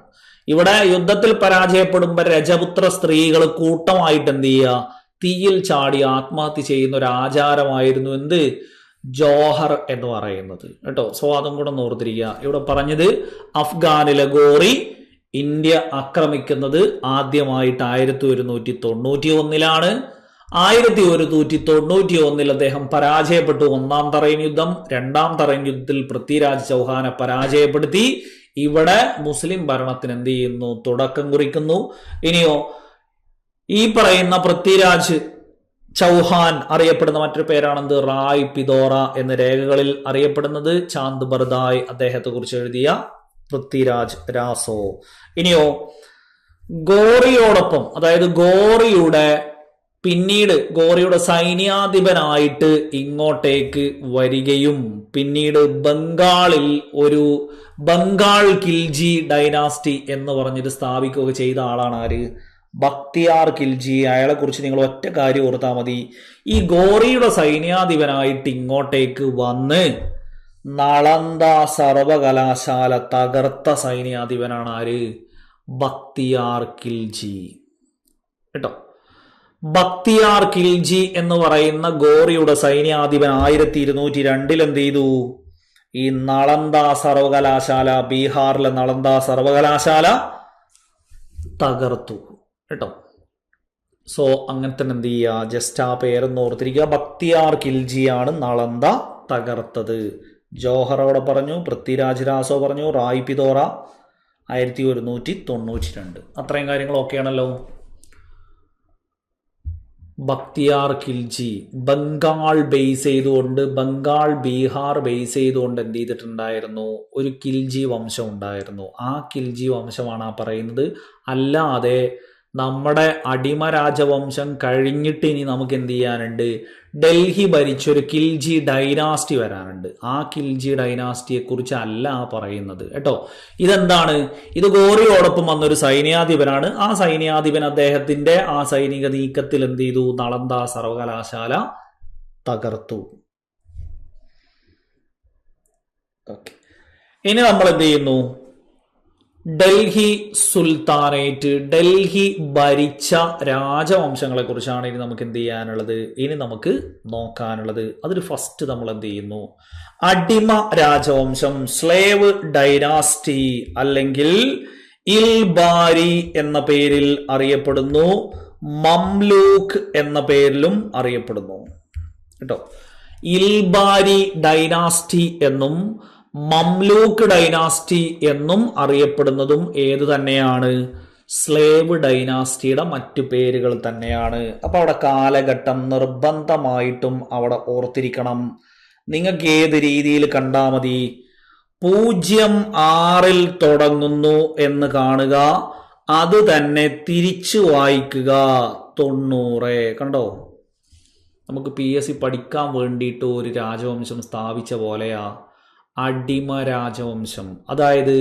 Speaker 1: ഇവിടെ യുദ്ധത്തിൽ പരാജയപ്പെടുമ്പോൾ രജപുത്ര സ്ത്രീകൾ കൂട്ടമായിട്ട് എന്ത് ചെയ്യുക, തീയിൽ ചാടി ആത്മഹത്യ ചെയ്യുന്ന ഒരു ആചാരമായിരുന്നു എന്ത്, ജോഹർ എന്ന് പറയുന്നത് കേട്ടോ. സോ അതും കൂടെ ഓർത്തിരിക്കുക. ഇവിടെ പറഞ്ഞത് അഫ്ഗാനിലെ ഗോറി ഇന്ത്യ ആക്രമിക്കുന്നത് ആദ്യമായിട്ട് 1191 1191 അദ്ദേഹം പരാജയപ്പെട്ടു. ഒന്നാം തറൈൻ യുദ്ധം. രണ്ടാം തറൈൻ യുദ്ധത്തിൽ പൃഥ്വിരാജ് ചൗഹാനെ പരാജയപ്പെടുത്തി. ഇവിടെ മുസ്ലിം ഭരണത്തിന് എന്ത് ചെയ്യുന്നു, തുടക്കം കുറിക്കുന്നു. ഇനിയോ ഈ പറയുന്ന പൃഥ്വിരാജ് ചൗഹാൻ അറിയപ്പെടുന്ന മറ്റൊരു പേരാണെന്ത്, റായ് പിതോറ എന്ന രേഖകളിൽ അറിയപ്പെടുന്നത്. ചാന്ദ് ബർദായ് അദ്ദേഹത്തെ കുറിച്ച് എഴുതിയ പൃഥ്വിരാജ് രാസോ. ഇനിയോ ഗോറിയോടൊപ്പം, അതായത് ഗോറിയുടെ സൈന്യാധിപനായിട്ട് ഇങ്ങോട്ടേക്ക് വരികയും പിന്നീട് ബംഗാളിൽ ഒരു ബംഗാൾ ഖിൽജി ഡൈനാസ്റ്റി എന്ന് പറഞ്ഞിട്ട് സ്ഥാപിക്കുകയൊക്കെ ചെയ്ത ആളാണ് ആര്, ബക്തിയാർ ഖിൽജി. അയാളെ കുറിച്ച് നിങ്ങൾ ഒറ്റ കാര്യം ഓർത്താൽ മതി. ഈ ഗോറിയുടെ സൈന്യാധിപനായിട്ട് ഇങ്ങോട്ടേക്ക് വന്ന് നളന്ദ സർവകലാശാല തകർത്ത സൈന്യാധിപനാണ് ആര്, ബക്തിയാർ ഖിൽജി കേട്ടോ. ബക്തിയാർ ഖിൽജി എന്ന് പറയുന്ന ഗോറിയുടെ സൈന്യാധിപൻ 1202 എന്ത് ചെയ്തു, ഈ നളന്ദ സർവകലാശാല, ബീഹാറിലെ നളന്ദ സർവകലാശാല തകർത്തു കേട്ടോ. സോ അങ്ങനെ തന്നെ എന്ത് ചെയ്യുക, ജസ്റ്റ് ആ പേരൊന്ന് ഓർത്തിരിക്കുക. ബക്തിയാർ ഖിൽജിയാണ് നളന്ദ തകർത്തത്. ജോഹർ അവിടെ പറഞ്ഞു, പൃഥ്വിരാജ് രാസോ പറഞ്ഞു, റായ് പിതോറ 1192. അത്രയും കാര്യങ്ങളൊക്കെയാണല്ലോ. ബക്തിയാർ ഖിൽജി ബംഗാൾ ബേസ് ചെയ്തുകൊണ്ട്, ബംഗാൾ ബീഹാർ ബേസ് ചെയ്തുകൊണ്ട് എന്ത് ചെയ്തിട്ടുണ്ടായിരുന്നു, ഒരു ഖിൽജി വംശം ഉണ്ടായിരുന്നു. ആ ഖിൽജി വംശമാണ് ആ പറയുന്നത്. അല്ലാതെ നമ്മുടെ അടിമ രാജവംശം കഴിഞ്ഞിട്ട് ഇനി നമുക്ക് എന്ത് ചെയ്യാനുണ്ട്, ഡൽഹി ഭരിച്ചൊരു ഖിൽജി ഡൈനാസ്റ്റി വരാനുണ്ട്. ആ ഖിൽജി ഡൈനാസ്റ്റിയെ കുറിച്ച് അല്ല പറയുന്നത് കേട്ടോ. ഇതെന്താണ്, ഇത് ഗോറിയോടൊപ്പം വന്നൊരു സൈന്യാധിപനാണ്. ആ സൈന്യാധിപൻ അദ്ദേഹത്തിന്റെ ആ സൈനിക നീക്കത്തിൽ എന്ത് ചെയ്തു, നളന്ദ സർവകലാശാല തകർത്തു. ഓക്കെ, ഇനി നമ്മൾ എന്ത് ചെയ്യുന്നു, ഡൽഹി സുൽത്താനേറ്റ്, ഡൽഹി ഭരിച്ച രാജവംശങ്ങളെ കുറിച്ചാണ് ഇനി നമുക്ക് എന്ത് ചെയ്യാനുള്ളത്, ഇനി നമുക്ക് നോക്കാനുള്ളത്. അതിൽ ഫസ്റ്റ് നമ്മൾ എന്ത് ചെയ്യുന്നു, അടിമ രാജവംശം, സ്ലേവ് ഡൈനാസ്റ്റി അല്ലെങ്കിൽ ഇൽബാരി എന്ന പേരിൽ അറിയപ്പെടുന്നു, മംലൂക്ക് എന്ന പേരിലും അറിയപ്പെടുന്നു കേട്ടോ. ഇൽബാരി ഡൈനാസ്റ്റി എന്നും മംലൂക്ക് ഡൈനാസ്റ്റി എന്നും അറിയപ്പെടുന്നതും ഏത് തന്നെയാണ്, സ്ലേവ് ഡൈനാസ്റ്റിയുടെ മറ്റു പേരുകൾ തന്നെയാണ്. അപ്പൊ അവിടെ കാലഘട്ടം നിർബന്ധമായിട്ടും അവിടെ ഓർത്തിരിക്കണം. നിങ്ങൾക്ക് ഏത് രീതിയിൽ കണ്ടാൽ മതി, 06 തുടങ്ങുന്നു എന്ന് കാണുക, അത് തന്നെ തിരിച്ചു വായിക്കുക 90. കണ്ടോ, നമുക്ക് PSC പഠിക്കാൻ വേണ്ടിയിട്ട് ഒരു രാജവംശം സ്ഥാപിച്ച പോലെയാ അടിമ രാജവംശം. അതായത്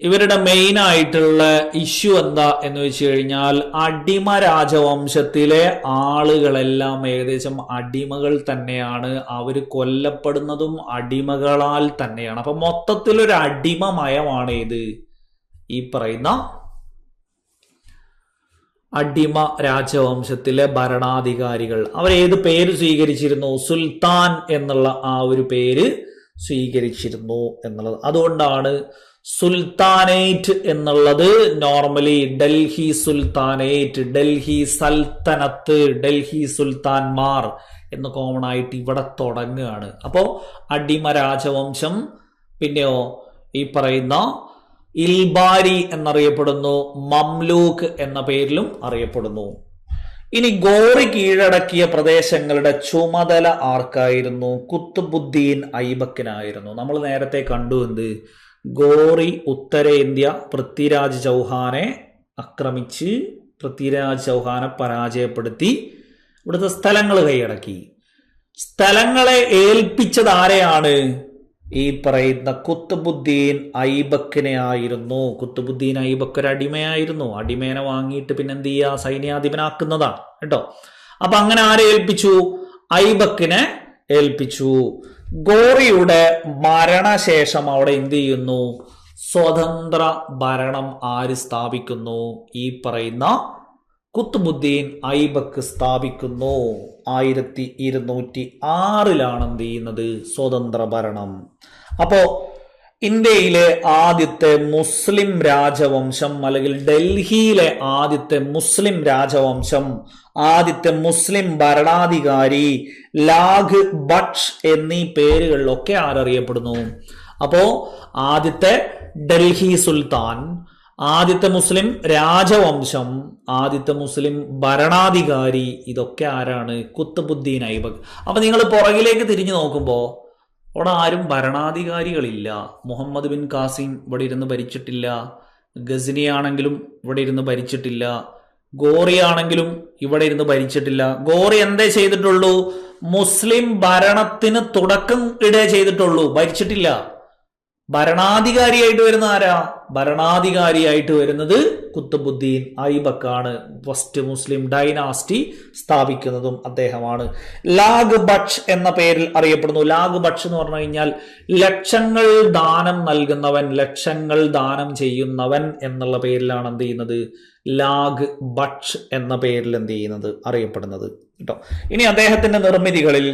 Speaker 1: ഇവരുടെ മെയിൻ ആയിട്ടുള്ള ഇഷ്യൂ എന്താ എന്ന് വെച്ച് കഴിഞ്ഞാൽ, അടിമ രാജവംശത്തിലെ ആളുകളെല്ലാം ഏകദേശം അടിമകൾ തന്നെയാണ്. അവർ കൊല്ലപ്പെടുന്നതും അടിമകളാൽ തന്നെയാണ്. അപ്പൊ മൊത്തത്തിലൊരു അടിമമയമാണ് ഇത് ഈ പറയുന്ന അടിമ രാജവംശത്തിലെ ഭരണാധികാരികൾ. അവർ ഏത് പേര് സ്വീകരിച്ചിരുന്നു, സുൽത്താൻ എന്നുള്ള ആ ഒരു പേര് സ്വീകരിച്ചിരുന്നു എന്നുള്ളത്. അതുകൊണ്ടാണ് സുൽത്താനേറ്റ് എന്നുള്ളത് നോർമലി ഡൽഹി സുൽത്താനേറ്റ്, ഡൽഹി സൽത്തനത്ത്, ഡൽഹി സുൽത്താൻമാർ എന്ന് കോമൺ ആയിട്ട് ഇവിടെ തുടങ്ങുകയാണ്. അപ്പോ അടിമ രാജവംശം, പിന്നെയോ ഈ പറയുന്ന ഇൽബാരി എന്നറിയപ്പെടുന്നു, മംലൂക്ക് എന്ന പേരിലും അറിയപ്പെടുന്നു. ഇനി ഗോറി കീഴടക്കിയ പ്രദേശങ്ങളുടെ ചുമതല ആർക്കായിരുന്നു, കുത്തുബുദ്ദീൻ ഐബക്കിനായിരുന്നു. നമ്മൾ നേരത്തെ കണ്ടു എന്ത്, ഗോറി ഉത്തരേന്ത്യ പൃഥ്വിരാജ് ചൗഹാനെ ആക്രമിച്ച് പൃഥ്വിരാജ് ചൗഹാനെ പരാജയപ്പെടുത്തി ഇവിടുത്തെ സ്ഥലങ്ങൾ കൈയടക്കി. സ്ഥലങ്ങളെ ഏൽപ്പിച്ചത് ആരെയാണ്, ഈ പറയുന്ന കുത്തുബുദ്ദീൻ ഐബക്കിനെ ആയിരുന്നു. കുത്തുബുദ്ദീൻ ഐബക്ക് ഒരു അടിമയായിരുന്നു. അടിമേനെ വാങ്ങിയിട്ട് പിന്നെ എന്ത് ചെയ്യുക, സൈന്യാധിപനാക്കുന്നതാണ് കേട്ടോ. അപ്പൊ അങ്ങനെ ആരെ ഏൽപ്പിച്ചു, ഐബക്കിനെ ഏൽപ്പിച്ചു. ഗോറിയുടെ മരണശേഷം അവിടെ എന്ത് ചെയ്യുന്നു, സ്വതന്ത്ര ഭരണം ആര് സ്ഥാപിക്കുന്നു, ഈ പറയുന്ന കുത്തുബുദ്ദീൻ ഐബക്ക് സ്ഥാപിക്കുന്നു. 1206 എന്ത് ചെയ്യുന്നത്, സ്വതന്ത്ര ഭരണം. അപ്പോ ഇന്ത്യയിലെ ആദ്യത്തെ മുസ്ലിം രാജവംശം അല്ലെങ്കിൽ ഡൽഹിയിലെ ആദ്യത്തെ മുസ്ലിം രാജവംശം, ആദ്യത്തെ മുസ്ലിം ഭരണാധികാരി ലാഗ് ബക്ഷ് എന്നീ പേരുകളിലൊക്കെ ആരറിയപ്പെടുന്നു. അപ്പോ ആദ്യത്തെ ഡൽഹി സുൽത്താൻ, ആദ്യത്തെ മുസ്ലിം രാജവംശം, ആദ്യത്തെ മുസ്ലിം ഭരണാധികാരി, ഇതൊക്കെ ആരാണ്, കുത്തുബുദ്ദീൻ ഐബക്ക്. അപ്പൊ നിങ്ങൾ പുറകിലേക്ക് തിരിഞ്ഞു നോക്കുമ്പോൾ അവിടെ ആരും ഭരണാധികാരികളില്ല. മുഹമ്മദ് ബിൻ കാസിം ഇവിടെ ഇരുന്ന് ഭരിച്ചിട്ടില്ല. ഗസ്നി ആണെങ്കിലും ഇവിടെ ഇരുന്ന് ഭരിച്ചിട്ടില്ല. ഗോറി ആണെങ്കിലും ഇവിടെ ഇരുന്ന് ഭരിച്ചിട്ടില്ല. ഗോറി എന്തേ ചെയ്തിട്ടുള്ളൂ, മുസ്ലിം ഭരണത്തിന് തുടക്കം ഇടേ ചെയ്തിട്ടുള്ളൂ, ഭരിച്ചിട്ടില്ല. ഭരണാധികാരിയായിട്ട് വരുന്ന ആരാ, ഭരണാധികാരിയായിട്ട് വരുന്നത് കുത്തുബുദ്ദീൻ ഐബക്കാണ്. ഫസ്റ്റ് മുസ്ലിം ഡൈനാസ്റ്റി സ്ഥാപിക്കുന്നതും അദ്ദേഹമാണ്. ലാഗ് ബക്ഷ് എന്ന പേരിൽ അറിയപ്പെടുന്നു. ലാഗ് ബക്ഷ് എന്ന് പറഞ്ഞു കഴിഞ്ഞാൽ ലക്ഷങ്ങൾ ദാനം നൽകുന്നവൻ, ലക്ഷങ്ങൾ ദാനം ചെയ്യുന്നവൻ എന്നുള്ള പേരിലാണ് എന്ത് ചെയ്യുന്നത്, ലാഗ് ബക്ഷ് എന്ന പേരിൽ എന്ത് ചെയ്യുന്നത്, അറിയപ്പെടുന്നത് കേട്ടോ. ഇനി അദ്ദേഹത്തിന്റെ നിർമ്മിതികളിൽ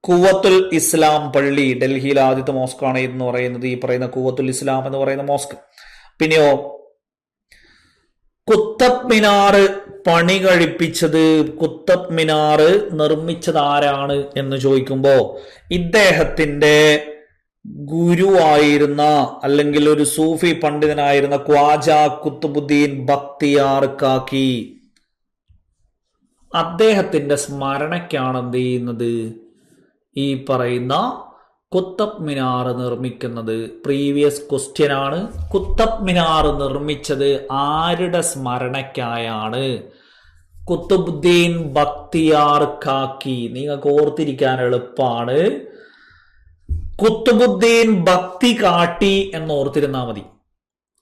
Speaker 1: കുവത്തുൽ ഇസ്ലാം പള്ളി, ഡൽഹിയിലെ ആദ്യത്തെ മോസ്കാണ് എന്ന് പറയുന്നത് ഈ പറയുന്ന കുവത്തുൽ ഇസ്ലാം എന്ന് പറയുന്ന മോസ്ക്. പിന്നെയോ കുത്തബ് മിനാർ പണി കഴിപ്പിച്ചത്, കുത്തബ് മിനാർ നിർമ്മിച്ചത് ആരാണ് എന്ന് ചോദിക്കുമ്പോ ഇദ്ദേഹത്തിന്റെ ഗുരുവായിരുന്ന അല്ലെങ്കിൽ ഒരു സൂഫി പണ്ഡിതനായിരുന്ന ഖ്വാജ കുത്തുബുദ്ദീൻ ബക്തിയാർ കാക്കി, അദ്ദേഹത്തിന്റെ സ്മരണയ്ക്കാണ് എന്ത് ചെയ്യുന്നത് ഈ പറയുന്ന കുത്തബ് മിനാർ നിർമ്മിക്കുന്നത്. പ്രീവിയസ് ക്വസ്റ്റ്യൻ ആണ്. കുത്തബ് മിനാർ നിർമ്മിച്ചത് ആരുടെ സ്മരണയ്ക്കായാണ്? കുത്തുബുദ്ദീൻ ബക്തിയാർ കാക്കി. നിങ്ങൾക്ക് ഓർത്തിരിക്കാൻ എളുപ്പമാണ്. കുത്തുബുദ്ദീൻ ഭക്തി കാട്ടി എന്ന് ഓർത്തിരുന്നാൽ മതി.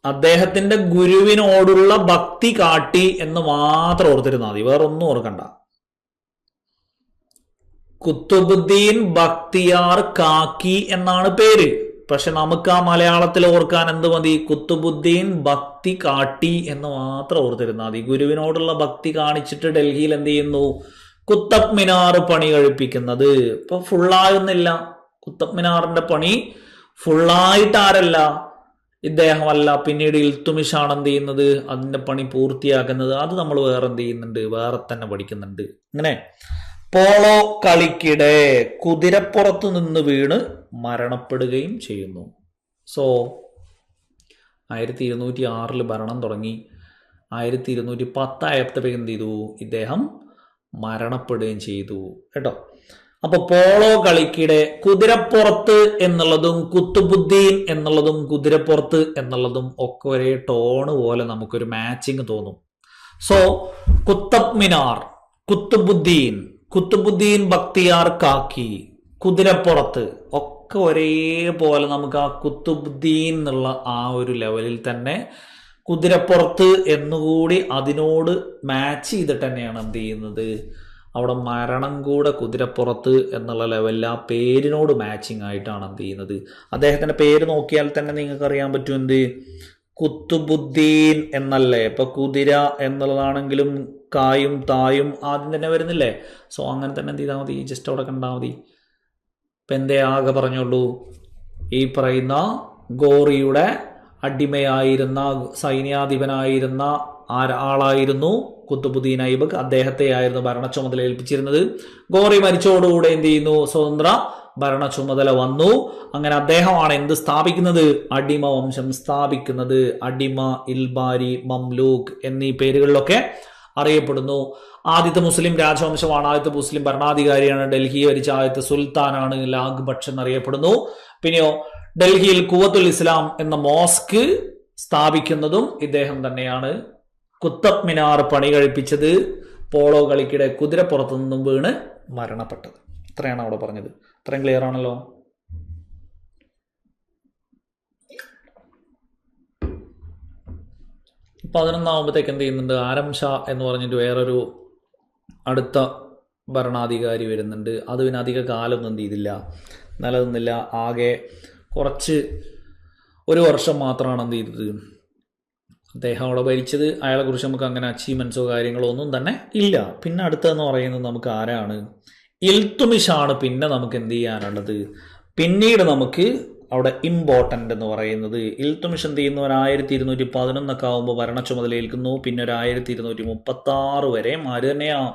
Speaker 1: അദ്ദേഹത്തിന്റെ ഗുരുവിനോടുള്ള ഭക്തി കാട്ടി എന്ന് മാത്രം ഓർത്തിരുന്നാൽ മതി, വേറൊന്നും ഓർക്കണ്ട. കുത്തുബുദ്ദീൻ ബക്തിയാർ കാക്കി എന്നാണ് പേര്. പക്ഷെ നമുക്ക് ആ മലയാളത്തിൽ ഓർക്കാൻ എന്ത് മതി? കുത്തുബുദ്ദീൻ ഭക്തി കാട്ടി എന്ന് മാത്രം ഓർത്തിരുന്നാൽ മതി. ഗുരുവിനോടുള്ള ഭക്തി കാണിച്ചിട്ട് ഡൽഹിയിൽ എന്ത് ചെയ്യുന്നു? കുത്തബ് മിനാർ പണി കഴിപ്പിക്കുന്നത്. ഇപ്പൊ ഫുള്ളാകുന്നില്ല. കുത്തബ് മിനാറിന്റെ പണി ഫുള്ളായിട്ട് ആരല്ല? ഇദ്ദേഹമല്ല, പിന്നീട് ഇൽത്തുമിഷാണ് എന്ത് ചെയ്യുന്നത്? അതിന്റെ പണി പൂർത്തിയാക്കുന്നത്. അത് നമ്മൾ വേറെ എന്ത് ചെയ്യുന്നുണ്ട്? വേറെ തന്നെ പഠിക്കുന്നുണ്ട്. അങ്ങനെ പോളോ കളിക്കിടെ കുതിരപ്പുറത്ത് നിന്ന് വീണ് മരണപ്പെടുകയും ചെയ്യുന്നു. സോ 1206 ഭരണം തുടങ്ങി. 1210 ആയപ്പോഴത്തേക്ക് എന്ത് ചെയ്തു? ഇദ്ദേഹം മരണപ്പെടുകയും ചെയ്തു കേട്ടോ. അപ്പൊ പോളോ കളിക്കിടെ കുതിരപ്പുറത്ത് എന്നുള്ളതും കുത്തുബുദ്ദീൻ എന്നുള്ളതും കുതിരപ്പുറത്ത് എന്നുള്ളതും ഒക്കെ ഒരേ ടോണ് പോലെ നമുക്കൊരു മാച്ചിങ് തോന്നും. സോ കുത്തബ് മിനാർ, കുത്തുബുദ്ദീൻ, കുത്തുബുദ്ദീൻ ബക്തിയാർ കാക്കി, കുതിരപ്പുറത്ത് ഒക്കെ ഒരേപോലെ നമുക്ക് ആ കുത്തുബുദ്ദീൻ എന്നുള്ള ആ ഒരു ലെവലിൽ തന്നെ കുതിരപ്പുറത്ത് എന്നുകൂടി അതിനോട് മാച്ച് ചെയ്തിട്ട് തന്നെയാണ് എന്ത് ചെയ്യുന്നത്? അവിടെ മരണം കൂടെ കുതിരപ്പുറത്ത് എന്നുള്ള ലെവലിൽ ആ പേരിനോട് മാച്ചിങ് ആയിട്ടാണ് എന്ത് ചെയ്യുന്നത്? അദ്ദേഹത്തിന്റെ പേര് നോക്കിയാൽ തന്നെ നിങ്ങൾക്ക് അറിയാൻ പറ്റും എന്ത്? കുത്തുബുദ്ദീൻ എന്നല്ലേ. ഇപ്പൊ കുതിര എന്നുള്ളതാണെങ്കിലും കായും തായും ആദ്യം തന്നെ വരുന്നില്ലേ? സോ അങ്ങനെ തന്നെ എന്ത് ചെയ്താൽ മതി? ജസ്റ്റ് അവിടെ കണ്ടാൽ മതി. ഇപ്പൊ എന്തേ ആകെ പറഞ്ഞോളൂ? ഈ പറയുന്ന ഗോറിയുടെ അടിമയായിരുന്ന സൈന്യാധിപനായിരുന്ന ആളായിരുന്നു കുത്തുബുദ്ദീൻ ഐബക്. അദ്ദേഹത്തെ ആയിരുന്നു ഭരണ ചുമതല ഏൽപ്പിച്ചിരുന്നത്. ഗോറി മരിച്ചോടുകൂടെ എന്ത് ചെയ്യുന്നു? സ്വതന്ത്ര ഭരണ ചുമതല വന്നു. അങ്ങനെ അദ്ദേഹമാണ് എന്ത് സ്ഥാപിക്കുന്നത്? അടിമ വംശം സ്ഥാപിക്കുന്നത്. അടിമ, ഇൽബാരി, മംലൂക്ക് എന്നീ പേരുകളിലൊക്കെ അറിയപ്പെടുന്നു. ആദ്യത്തെ മുസ്ലിം രാജവംശമാണ്, ആദ്യത്തെ മുസ്ലിം ഭരണാധികാരിയാണ്, ഡൽഹി ഭരിച്ച ആദ്യത്തെ സുൽത്താനാണ്, ലാഗ് ബക്ഷ് എന്നറിയപ്പെടുന്നു. പിന്നെയോ ഡൽഹിയിൽ കുവത്തുൽ ഇസ്ലാം എന്ന മോസ്ക് സ്ഥാപിക്കുന്നതും ഇദ്ദേഹം തന്നെയാണ്. കുത്തബ് മിനാർ പണി കഴിപ്പിച്ചത്, പോളോ കളിക്കിടെ കുതിരപ്പുറത്തു നിന്നും വീണ് മരണപ്പെട്ടത്. ഇത്രയാണ് അവിടെ പറഞ്ഞത്. ഇത്രയും ക്ലിയർ ആണല്ലോ? ഇപ്പൊ 11 എന്ത് ചെയ്യുന്നുണ്ട്? ആരം ഷാ എന്ന് പറഞ്ഞിട്ട് വേറൊരു അടുത്ത ഭരണാധികാരി വരുന്നുണ്ട്. അത് പിന്നെ അധിക കാലമൊന്നും എന്ത് ചെയ്തില്ല, നിലനിന്നില്ല. ആകെ കുറച്ച് 1 വർഷം മാത്രമാണ് എന്ത് ചെയ്തത് അദ്ദേഹം അവിടെ ഭരിച്ചത്. അയാളെ കുറിച്ച് നമുക്ക് അങ്ങനെ അച്ചീവ്മെന്റ്സോ കാര്യങ്ങളോ ഒന്നും തന്നെ ഇല്ല. പിന്നെ അടുത്തതെന്ന് പറയുന്നത് നമുക്ക് ആരാണ്? ഇൽത്തുമിഷാണ് പിന്നെ നമുക്ക് എന്ത് ചെയ്യാനുള്ളത്. പിന്നീട് നമുക്ക് അവിടെ ഇമ്പോർട്ടൻ്റ് എന്ന് പറയുന്നത് ഇൽത്തുമിഷ് എന്ത് ചെയ്യുന്നു? 1211 ആകുമ്പോൾ ഭരണ ചുമതല ഏൽക്കുന്നു. പിന്നെ 1236 വരെ ആര് തന്നെയാണ്?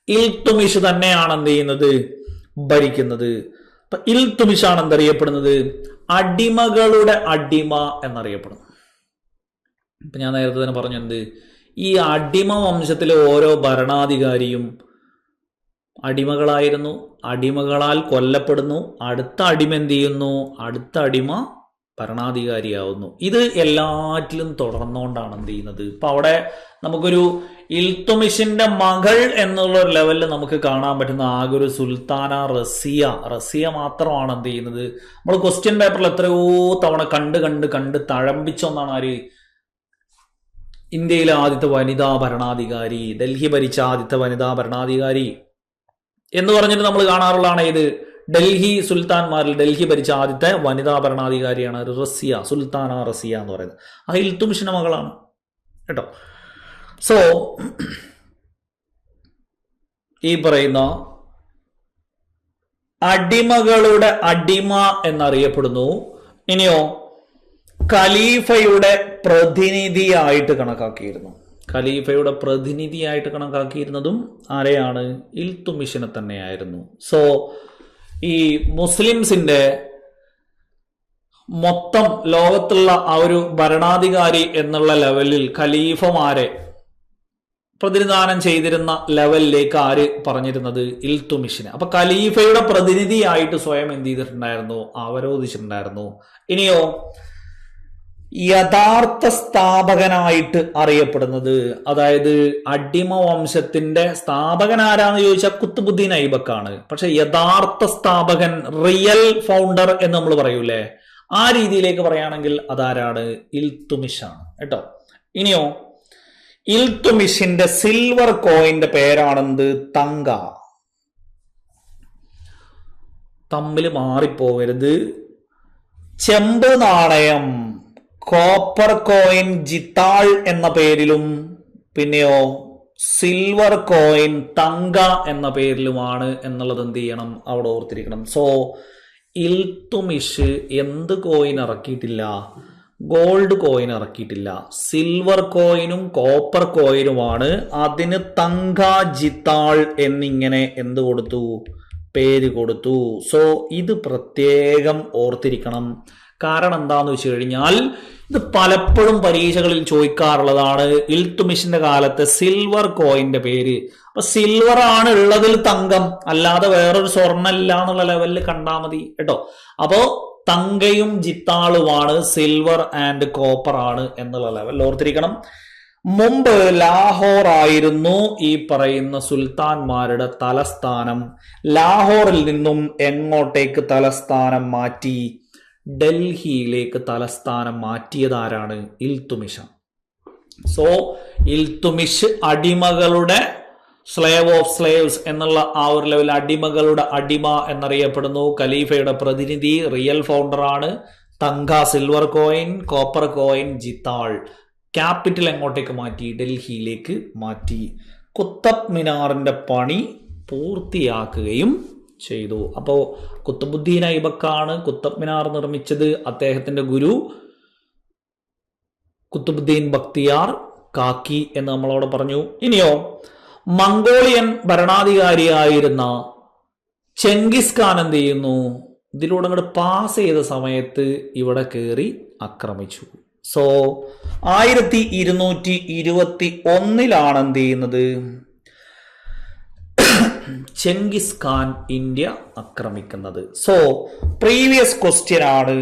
Speaker 1: ഇൽത്തുമിഷ് തന്നെയാണ് എന്ത് ചെയ്യുന്നത്? ഭരിക്കുന്നത്. അപ്പൊ ഇൽത്തുമിഷാണ് എന്തറിയപ്പെടുന്നത്? അടിമകളുടെ അടിമ എന്നറിയപ്പെടുന്നു. ഇപ്പൊ ഞാൻ നേരത്തെ തന്നെ പറഞ്ഞു എന്ത്? ഈ അടിമ വംശത്തിലെ ഓരോ ഭരണാധികാരിയും അടിമകളായിരുന്നു. അടിമകളാൽ കൊല്ലപ്പെടുന്നു. അടുത്ത അടിമ എന്ത് ചെയ്യുന്നു? അടുത്ത അടിമ ഭരണാധികാരിയാവുന്നു. ഇത് എല്ലാറ്റിലും തുടർന്നുകൊണ്ടാണ് എന്ത് ചെയ്യുന്നത്. ഇപ്പൊ അവിടെ നമുക്കൊരു ഇൽത്തുമിഷിന്റെ മകൾ എന്നുള്ള ഒരു ലെവലിൽ നമുക്ക് കാണാൻ പറ്റുന്ന ആകെ ഒരു സുൽത്താന റസിയ മാത്രമാണ് എന്ത് ചെയ്യുന്നത്. നമ്മൾ ക്വസ്റ്റ്യൻ പേപ്പറിൽ എത്രയോ തവണ കണ്ട് തഴമ്പിച്ചൊന്നാണ് ആര്? ഇന്ത്യയിലെ ആദ്യത്തെ വനിതാ ഭരണാധികാരി, ഡൽഹി ഭരിച്ച ആദ്യത്തെ വനിതാ ഭരണാധികാരി എന്ന് പറഞ്ഞിട്ട് നമ്മൾ കാണാറുള്ളതാണ്. ഇത് ഡൽഹി സുൽത്താൻമാരിൽ ഡൽഹി ഭരിച്ച ആദ്യത്തെ വനിതാ ഭരണാധികാരിയാണ് റസിയ, സുൽത്താന റസിയ എന്ന് പറയുന്നത്. ആ ഇൽത്തുമിഷിന്റെ മകളാണ് കേട്ടോ. സോ ഈ പറയുന്ന അടിമകളുടെ അടിമ എന്നറിയപ്പെടുന്നു. ഇനിയോ ഖലീഫയുടെ പ്രതിനിധിയായിട്ട് കണക്കാക്കിയിരുന്നു. ഖലീഫയുടെ പ്രതിനിധിയായിട്ട് കണക്കാക്കിയിരുന്നതും ആരെയാണ്? ഇൽത്തുമിഷിനെ തന്നെയായിരുന്നു. സോ ഈ മുസ്ലിംസിന്റെ മൊത്തം ലോകത്തുള്ള ആ ഒരു ഭരണാധികാരി എന്നുള്ള ലെവലിൽ ഖലീഫമാരെ പ്രതിനിധാനം ചെയ്തിരുന്ന ലെവലിലേക്ക് ആര് പറഞ്ഞിരുന്നത്? ഇൽത്തുമിഷിനെ. അപ്പൊ ഖലീഫയുടെ പ്രതിനിധിയായിട്ട് സ്വയം എന്ത് ചെയ്തിട്ടുണ്ടായിരുന്നു? അവരോധിച്ചിട്ടുണ്ടായിരുന്നു. ഇനിയോ യഥാർത്ഥ സ്ഥാപകനായിട്ട് അറിയപ്പെടുന്നത്, അതായത് അടിമ വംശത്തിന്റെ സ്ഥാപകൻ ആരാന്ന് ചോദിച്ചാൽ കുത്തുബുദ്ദീൻ ഐബക്കാണ്. പക്ഷെ യഥാർത്ഥ സ്ഥാപകൻ, റിയൽ ഫൗണ്ടർ എന്ന് നമ്മൾ പറയൂലേ, ആ രീതിയിലേക്ക് പറയുകയാണെങ്കിൽ അതാരാണ്? ഇൽത്തുമിഷാണ് കേട്ടോ. ഇനിയോ ഇൽത്തുമിഷിന്റെ സിൽവർ കോയിന്റെ പേരാണെന്ത്? തങ്ക. തമ്മിൽ മാറിപ്പോവരുത്. ചെമ്പ് നാണയം കോപ്പർ കോയിൻ ജിത്താൾ എന്ന പേരിലും പിന്നെയോ സിൽവർ കോയിൻ തങ്ക എന്ന പേരിലുമാണ് എന്നുള്ളത് എന്ത് ചെയ്യണം? അവിടെ ഓർത്തിരിക്കണം. സോ ഇൽത്തുമിഷ് എന്ത് കോയിൻ ഇറക്കിയിട്ടില്ല? ഗോൾഡ് കോയിൻ ഇറക്കിയിട്ടില്ല. സിൽവർ കോയിനും കോപ്പർ കോയിനുമാണ്. അതിന് തങ്ക ജിത്താൾ എന്നിങ്ങനെ എന്ത് കൊടുത്തു? പേര് കൊടുത്തു. സോ ഇത് പ്രത്യേകം ഓർത്തിരിക്കണം. കാരണം എന്താന്ന് വെച്ച് കഴിഞ്ഞാൽ ഇത് പലപ്പോഴും പരീക്ഷകളിൽ ചോദിക്കാറുള്ളതാണ്. ഇൽത്തുമിഷിന്റെ കാലത്ത് സിൽവർ കോയിന്റെ പേര്. അപ്പൊ സിൽവർ ആണ് ഉള്ളതിൽ തങ്കം, അല്ലാതെ വേറൊരു സ്വർണ്ണമില്ല എന്നുള്ള ലെവലിൽ കണ്ടാൽ മതി കേട്ടോ. അപ്പോ തങ്കയും ജിത്താളുമാണ്, സിൽവർ ആൻഡ് കോപ്പർ ആണ് എന്നുള്ള ലെവലിൽ ഓർത്തിരിക്കണം. മുമ്പ് ലാഹോർ ആയിരുന്നു ഈ പറയുന്ന സുൽത്താൻമാരുടെ തലസ്ഥാനം. ലാഹോറിൽ നിന്നും എങ്ങോട്ടേക്ക് തലസ്ഥാനം മാറ്റി? ഡൽഹിയിലേക്ക് തലസ്ഥാനം മാറ്റിയതാരാണ്? ഇൽത്തുമിഷ. സോ ഇൽത്തുമിഷ് അടിമകളുടെ സ്ലേവ് ഓഫ് സ്ലേവ്സ് എന്നുള്ള ആ ഒരു ലെവൽ, അടിമകളുടെ അടിമ എന്നറിയപ്പെടുന്നു. ഖലീഫയുടെ പ്രതിനിധി, റിയൽ ഫൗണ്ടർ ആണ്. Tanka silver coin, copper coin jital. Capital എങ്ങോട്ടേക്ക് മാറ്റി? ഡൽഹിയിലേക്ക് മാറ്റി. കുത്തബ് മിനാറിന്റെ പണി പൂർത്തിയാക്കുകയും ചെയ്തു. അപ്പോ കുത്തുബുദ്ദീൻ ഐബക്കാണ് കുത്തബ് മിനാർ നിർമ്മിച്ചത്. അദ്ദേഹത്തിന്റെ ഗുരു കുത്തുബുദ്ദീൻ ബക്തിയാർ കാക്കി എന്ന് നമ്മളവിടെ പറഞ്ഞു. ഇനിയോ മംഗോളിയൻ ഭരണാധികാരിയായിരുന്ന ചെങ്കിസ് ഖാൻ എന്ത് ചെയ്യുന്നു? ഇതിലൂടെ അങ്ങോട്ട് പാസ് ചെയ്ത സമയത്ത് ഇവിടെ കയറി ആക്രമിച്ചു. സോ 1221 എന്ത് ചെയ്യുന്നത്? ചെങ്കിസ് ഖാൻ ഇന്ത്യ ആക്രമിക്കുന്നത്. സോ പ്രീവിയസ് ക്വസ്റ്റ്യൻ ആണ്,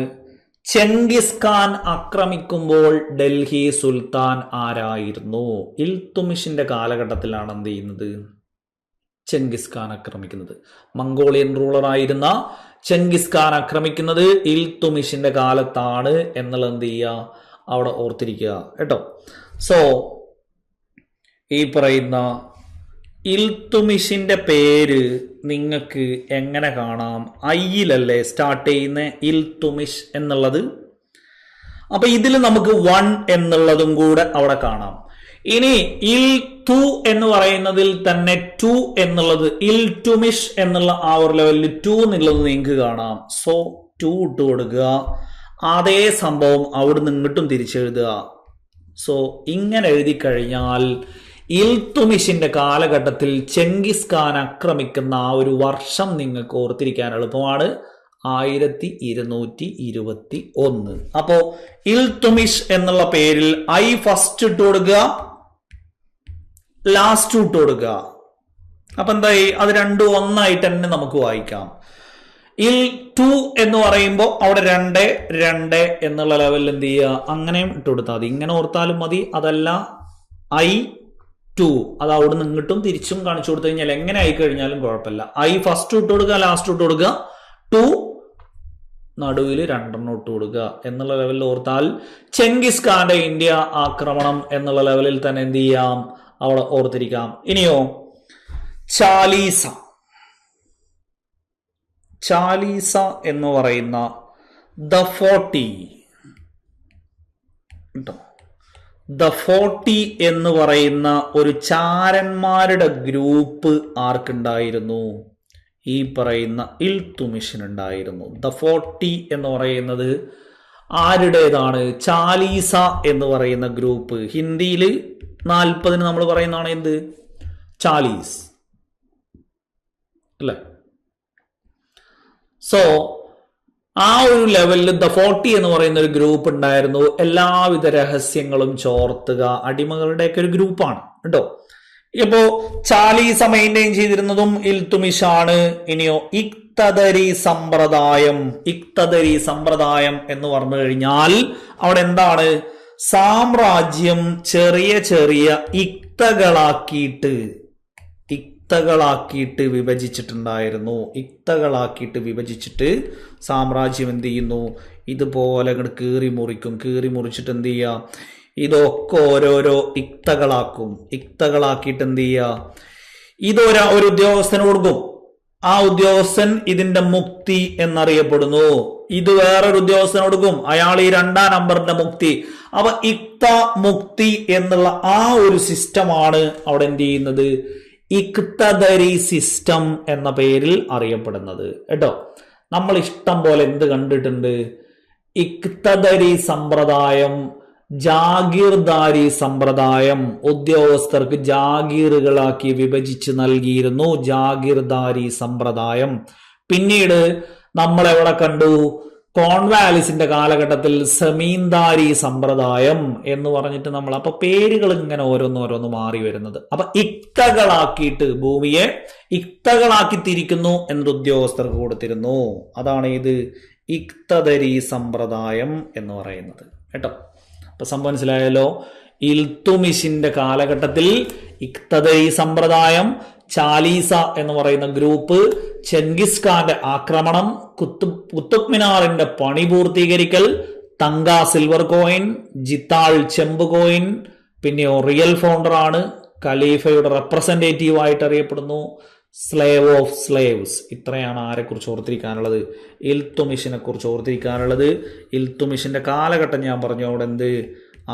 Speaker 1: ചെങ്കിസ് ഖാൻ ആക്രമിക്കുമ്പോൾ ഡൽഹി സുൽത്താൻ ആരായിരുന്നു? ഇൽത്തുമിഷിന്റെ കാലഘട്ടത്തിലാണ് എന്ത് ചെയ്യുന്നത്? ചെങ്കിസ് ഖാൻ ആക്രമിക്കുന്നത്. മംഗോളിയൻ റൂളർ ആയിരുന്ന ചെങ്കിസ് ഖാൻ ആക്രമിക്കുന്നത് ഇൽത്തുമിഷിന്റെ കാലത്താണ് എന്നുള്ളത് എന്ത് ചെയ്യുക? അവിടെ ഓർത്തിരിക്കുക കേട്ടോ. സോ ഈ പറയുന്ന ഇൽത്തുമിഷിന്റെ പേര് നിങ്ങൾക്ക് എങ്ങനെ കാണാം? ഐയിലല്ലേ സ്റ്റാർട്ട് ചെയ്യുന്ന ഇൽത്തുമിഷ് എന്നുള്ളത്. അപ്പൊ ഇതിൽ നമുക്ക് 1 എന്നുള്ളതും കൂടെ അവിടെ കാണാം. ഇനി ഇൽ തു എന്ന് പറയുന്നതിൽ തന്നെ 2 എന്നുള്ളത്, ഇൽത്തുമിഷ് എന്നുള്ള ആ ഒരു ലെവലിൽ 2 എന്നുള്ളത് നിങ്ങൾക്ക് കാണാം. സോ 2 ഇട്ട് കൊടുക്കുക. അതേ സംഭവം അവിടുന്ന് ഇങ്ങോട്ടും തിരിച്ചെഴുതുക. സോ ഇങ്ങനെ എഴുതി കഴിഞ്ഞാൽ ഇൽത്തുമിഷിന്റെ കാലഘട്ടത്തിൽ ചെങ്കിസ് ഖാൻ ആക്രമിക്കുന്ന ആ ഒരു വർഷം നിങ്ങൾക്ക് ഓർത്തിരിക്കാൻ എളുപ്പമാണ്. 1221. അപ്പോ ഇൽത്തുമിഷ് എന്നുള്ള പേരിൽ ഐ ഫസ്റ്റ് ഇട്ട് കൊടുക്കുക, ലാസ്റ്റ് ഇട്ട് കൊടുക്കുക. അപ്പൊ എന്തായി? അത് രണ്ടും ഒന്നായിട്ട് തന്നെ നമുക്ക് വായിക്കാം. ഇൽ 2 എന്ന് പറയുമ്പോൾ അവിടെ 2 എന്നുള്ള ലെവലിൽ എന്ത് ചെയ്യുക? അങ്ങനെയും ഇട്ട് കൊടുത്താൽ മതി. ഇങ്ങനെ ഓർത്താലും മതി. അതല്ല I2, അത് അവിടെ നിന്ന് ഇങ്ങോട്ടും തിരിച്ചും കാണിച്ചു കൊടുത്തു കഴിഞ്ഞാൽ എങ്ങനെ ആയി കഴിഞ്ഞാലും കുഴപ്പമില്ല. ഐ ഫസ്റ്റ് ഇട്ട് കൊടുക്കുക, ലാസ്റ്റ് ഇട്ട് കൊടുക്കുക, 2 നടുവിൽ 2 ഇട്ട് കൊടുക്കുക എന്നുള്ള ലെവലിൽ ഓർത്താൽ ചെങ്കിസ് ഖാന്റെ ഇന്ത്യ ആക്രമണം എന്നുള്ള ലെവലിൽ തന്നെ എന്ത് ചെയ്യാം? അവിടെ ഓർത്തിരിക്കാം. ഇനിയോ ചാലീസ എന്ന് പറയുന്ന ദ 40 എന്ന് പറയുന്ന ഒരു ചാരന്മാരുടെ ഗ്രൂപ്പ് ആർക്കുണ്ടായിരുന്നു? ഈ പറയുന്ന ഇൽത്തുമിഷിനുണ്ടായിരുന്നു. ദ 40 എന്ന് പറയുന്നത് ആരുടേതാണ്? ചാലീസ എന്ന് പറയുന്ന ഗ്രൂപ്പ്. ഹിന്ദിയിൽ 40 നമ്മൾ പറയുന്നതാണ് എന്ത്? ചാലീസ് അല്ലേ? സോ ആ ഒരു ലെവലിൽ ദ 40 എന്ന് പറയുന്ന ഒരു ഗ്രൂപ്പ് ഉണ്ടായിരുന്നു. എല്ലാവിധ രഹസ്യങ്ങളും ചോർത്തുക, അടിമകളുടെയൊക്കെ ഒരു ഗ്രൂപ്പാണ് കേട്ടോ. ഇപ്പോ ചാലീസ മെയിൻറ്റെയിൻ ചെയ്തിരുന്നതും ഇൽത്തുമിഷാണ്. ഇനിയോ ഇഖ്തദരി സമ്പ്രദായം. ഇഖ്തദരി സമ്പ്രദായം എന്ന് പറഞ്ഞു കഴിഞ്ഞാൽ അവിടെ എന്താണ്? സാമ്രാജ്യം ചെറിയ ചെറിയ ഇഖ്തകളാക്കിയിട്ട് വിഭജിച്ചിട്ടുണ്ടായിരുന്നു. ഇഖ്തകളാക്കിയിട്ട് വിഭജിച്ചിട്ട് സാമ്രാജ്യം എന്ത് ചെയ്യുന്നു? ഇതുപോലെ അങ്ങോട്ട് കീറി മുറിച്ചിട്ട് എന്ത് ചെയ്യുക? ഇതൊക്കെ ഓരോരോ ഇഖ്തകളാക്കിയിട്ട് എന്ത് ചെയ്യുക? ഒരു ഉദ്യോഗസ്ഥന് കൊടുക്കും. ആ ഉദ്യോഗസ്ഥൻ ഇതിന്റെ മുക്തി എന്നറിയപ്പെടുന്നു. ഇത് വേറൊരു ഉദ്യോഗസ്ഥന് കൊടുക്കും, അയാൾ ഈ 2ാം നമ്പറിന്റെ മുക്തി. അപ്പൊ ഇഖ്ത മുക്തി എന്നുള്ള ആ ഒരു സിസ്റ്റമാണ് അവിടെ എന്ത് ചെയ്യുന്നത്? ഇഖ്തദരി സിസ്റ്റം എന്ന പേരിൽ അറിയപ്പെടുന്നത് കേട്ടോ. നമ്മൾ ഇഷ്ടം പോലെ എന്ത് കണ്ടിട്ടുണ്ട്? ഇഖ്തദരി സമ്പ്രദായം, ജാഗീർദാരി സമ്പ്രദായം. ഉദ്യോഗസ്ഥർക്ക് ജാഗീറുകളാക്കി വിഭജിച്ച് നൽകിയിരുന്നു, ജാഗീർദാരി സമ്പ്രദായം. പിന്നീട് നമ്മൾ എവിടെ കണ്ടു? കോൺവാലിസിന്റെ കാലഘട്ടത്തിൽ സമീന്ദാരി സമ്പ്രദായം എന്ന് പറഞ്ഞിട്ട് നമ്മൾ അപ്പൊ പേരുകൾ ഇങ്ങനെ ഓരോന്നോരോന്ന് മാറി വരുന്നത്. അപ്പൊ ഇഖ്തകളാക്കിയിട്ട് ഭൂമിയെ ഇഖ്തകളാക്കി തിരിക്കുന്നു എന്നൊരു ഉദ്യോഗസ്ഥർക്ക് കൊടുത്തിരുന്നു. അതാണ് ഇത് ഇഖ്തദരി സമ്പ്രദായം എന്ന് പറയുന്നത് കേട്ടോ. അപ്പൊ സംഭവം മനസ്സിലായല്ലോ. ഇൽത്തുമിഷിന്റെ കാലഘട്ടത്തിൽ ഇഖ്തദരി സമ്പ്രദായം, ചാലീസ എന്ന് പറയുന്ന ഗ്രൂപ്പ്, ചെങ്കിസ് ഖാന്റെ ആക്രമണം, കുത്തുബ് മിനാറിന്റെ പണി പൂർത്തീകരിക്കൽ, തങ്ക സിൽവർ കോയിൻ, ജിത്താൾ ചെമ്പ് കോയിൻ, പിന്നെയോ റിയൽ ഫൗണ്ടർ ആണ്, ഖലീഫയുടെ റെപ്രസെന്റേറ്റീവ് ആയിട്ട് അറിയപ്പെടുന്നു, സ്ലേവ് ഓഫ് സ്ലേവ്സ്. ഇത്രയാണ് ആരെക്കുറിച്ച് ഓർത്തിരിക്കാനുള്ളത്? ഇൽത്തുമിഷിനെ കുറിച്ച് ഓർത്തിരിക്കാനുള്ളത്. ഇൽത്തുമിഷിന്റെ കാലഘട്ടം ഞാൻ പറഞ്ഞു അവിടെ എന്ത്?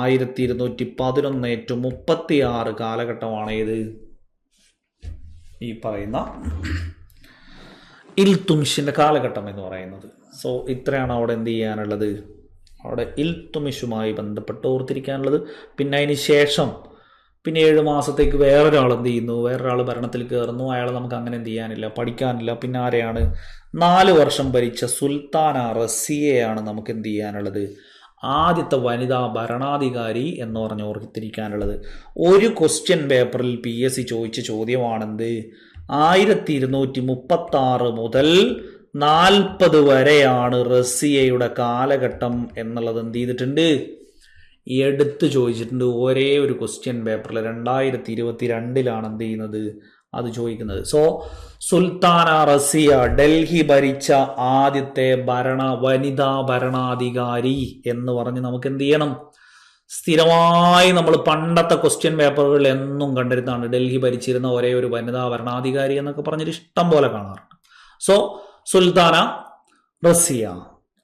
Speaker 1: 1211 to 36 കാലഘട്ടമാണ് ഇത് ഈ പറയുന്ന ഇൽത്തുമിഷിന്റെ കാലഘട്ടം എന്ന് പറയുന്നത്. സോ ഇത്രയാണ് അവിടെ എന്ത് ചെയ്യാനുള്ളത്? അവിടെ ഇൽത്തുമിഷുമായി ബന്ധപ്പെട്ട് ഓർത്തിരിക്കാനുള്ളത്. പിന്നെ അതിന് ശേഷം പിന്നെ 7 മാസത്തേക്ക് വേറൊരാൾ എന്ത് ചെയ്യുന്നു? വേറൊരാൾ ഭരണത്തിൽ കയറുന്നു. അയാൾ നമുക്ക് അങ്ങനെ എന്ത് ചെയ്യാനില്ല, പഠിക്കാനില്ല. പിന്നെ ആരെയാണ്? 4 വർഷം ഭരിച്ച സുൽത്താന റസിയയാണ് നമുക്ക് എന്ത് ചെയ്യാനുള്ളത്? ആദ്യത്തെ വനിതാ ഭരണാധികാരി എന്ന് പറഞ്ഞ് ഓർത്തിരിക്കാനുള്ളത്. ഒരു ക്വസ്റ്റ്യൻ പേപ്പറിൽ PSC ചോദിച്ച ചോദ്യമാണെന്ത്? 1236 മുതൽ 40 വരെയാണ് റസിയയുടെ കാലഘട്ടം എന്നുള്ളത് എന്ത് ചെയ്തിട്ടുണ്ട്? എടുത്ത് ചോദിച്ചിട്ടുണ്ട്. ഒരേ ഒരു ക്വസ്റ്റ്യൻ പേപ്പറിൽ 2022 എന്ത് ചെയ്യുന്നത്? അത് ചോദിക്കുന്നത്. സോ സുൽത്താന റസിയ ഡൽഹി ഭരിച്ച ആദ്യത്തെ വനിതാ ഭരണാധികാരി എന്ന് പറഞ്ഞ് നമുക്ക് എന്ത് ചെയ്യണം? സ്ഥിരമായി നമ്മൾ പണ്ടത്തെ ക്വസ്റ്റ്യൻ പേപ്പറുകളിൽ എന്നും കണ്ടിരുന്നതാണ് ഡൽഹി ഭരിച്ചിരുന്ന ഒരേ ഒരു വനിതാ ഭരണാധികാരി എന്നൊക്കെ പറഞ്ഞിട്ട് ഇഷ്ടം പോലെ കാണാറുണ്ട്. സോ സുൽത്താന റസിയ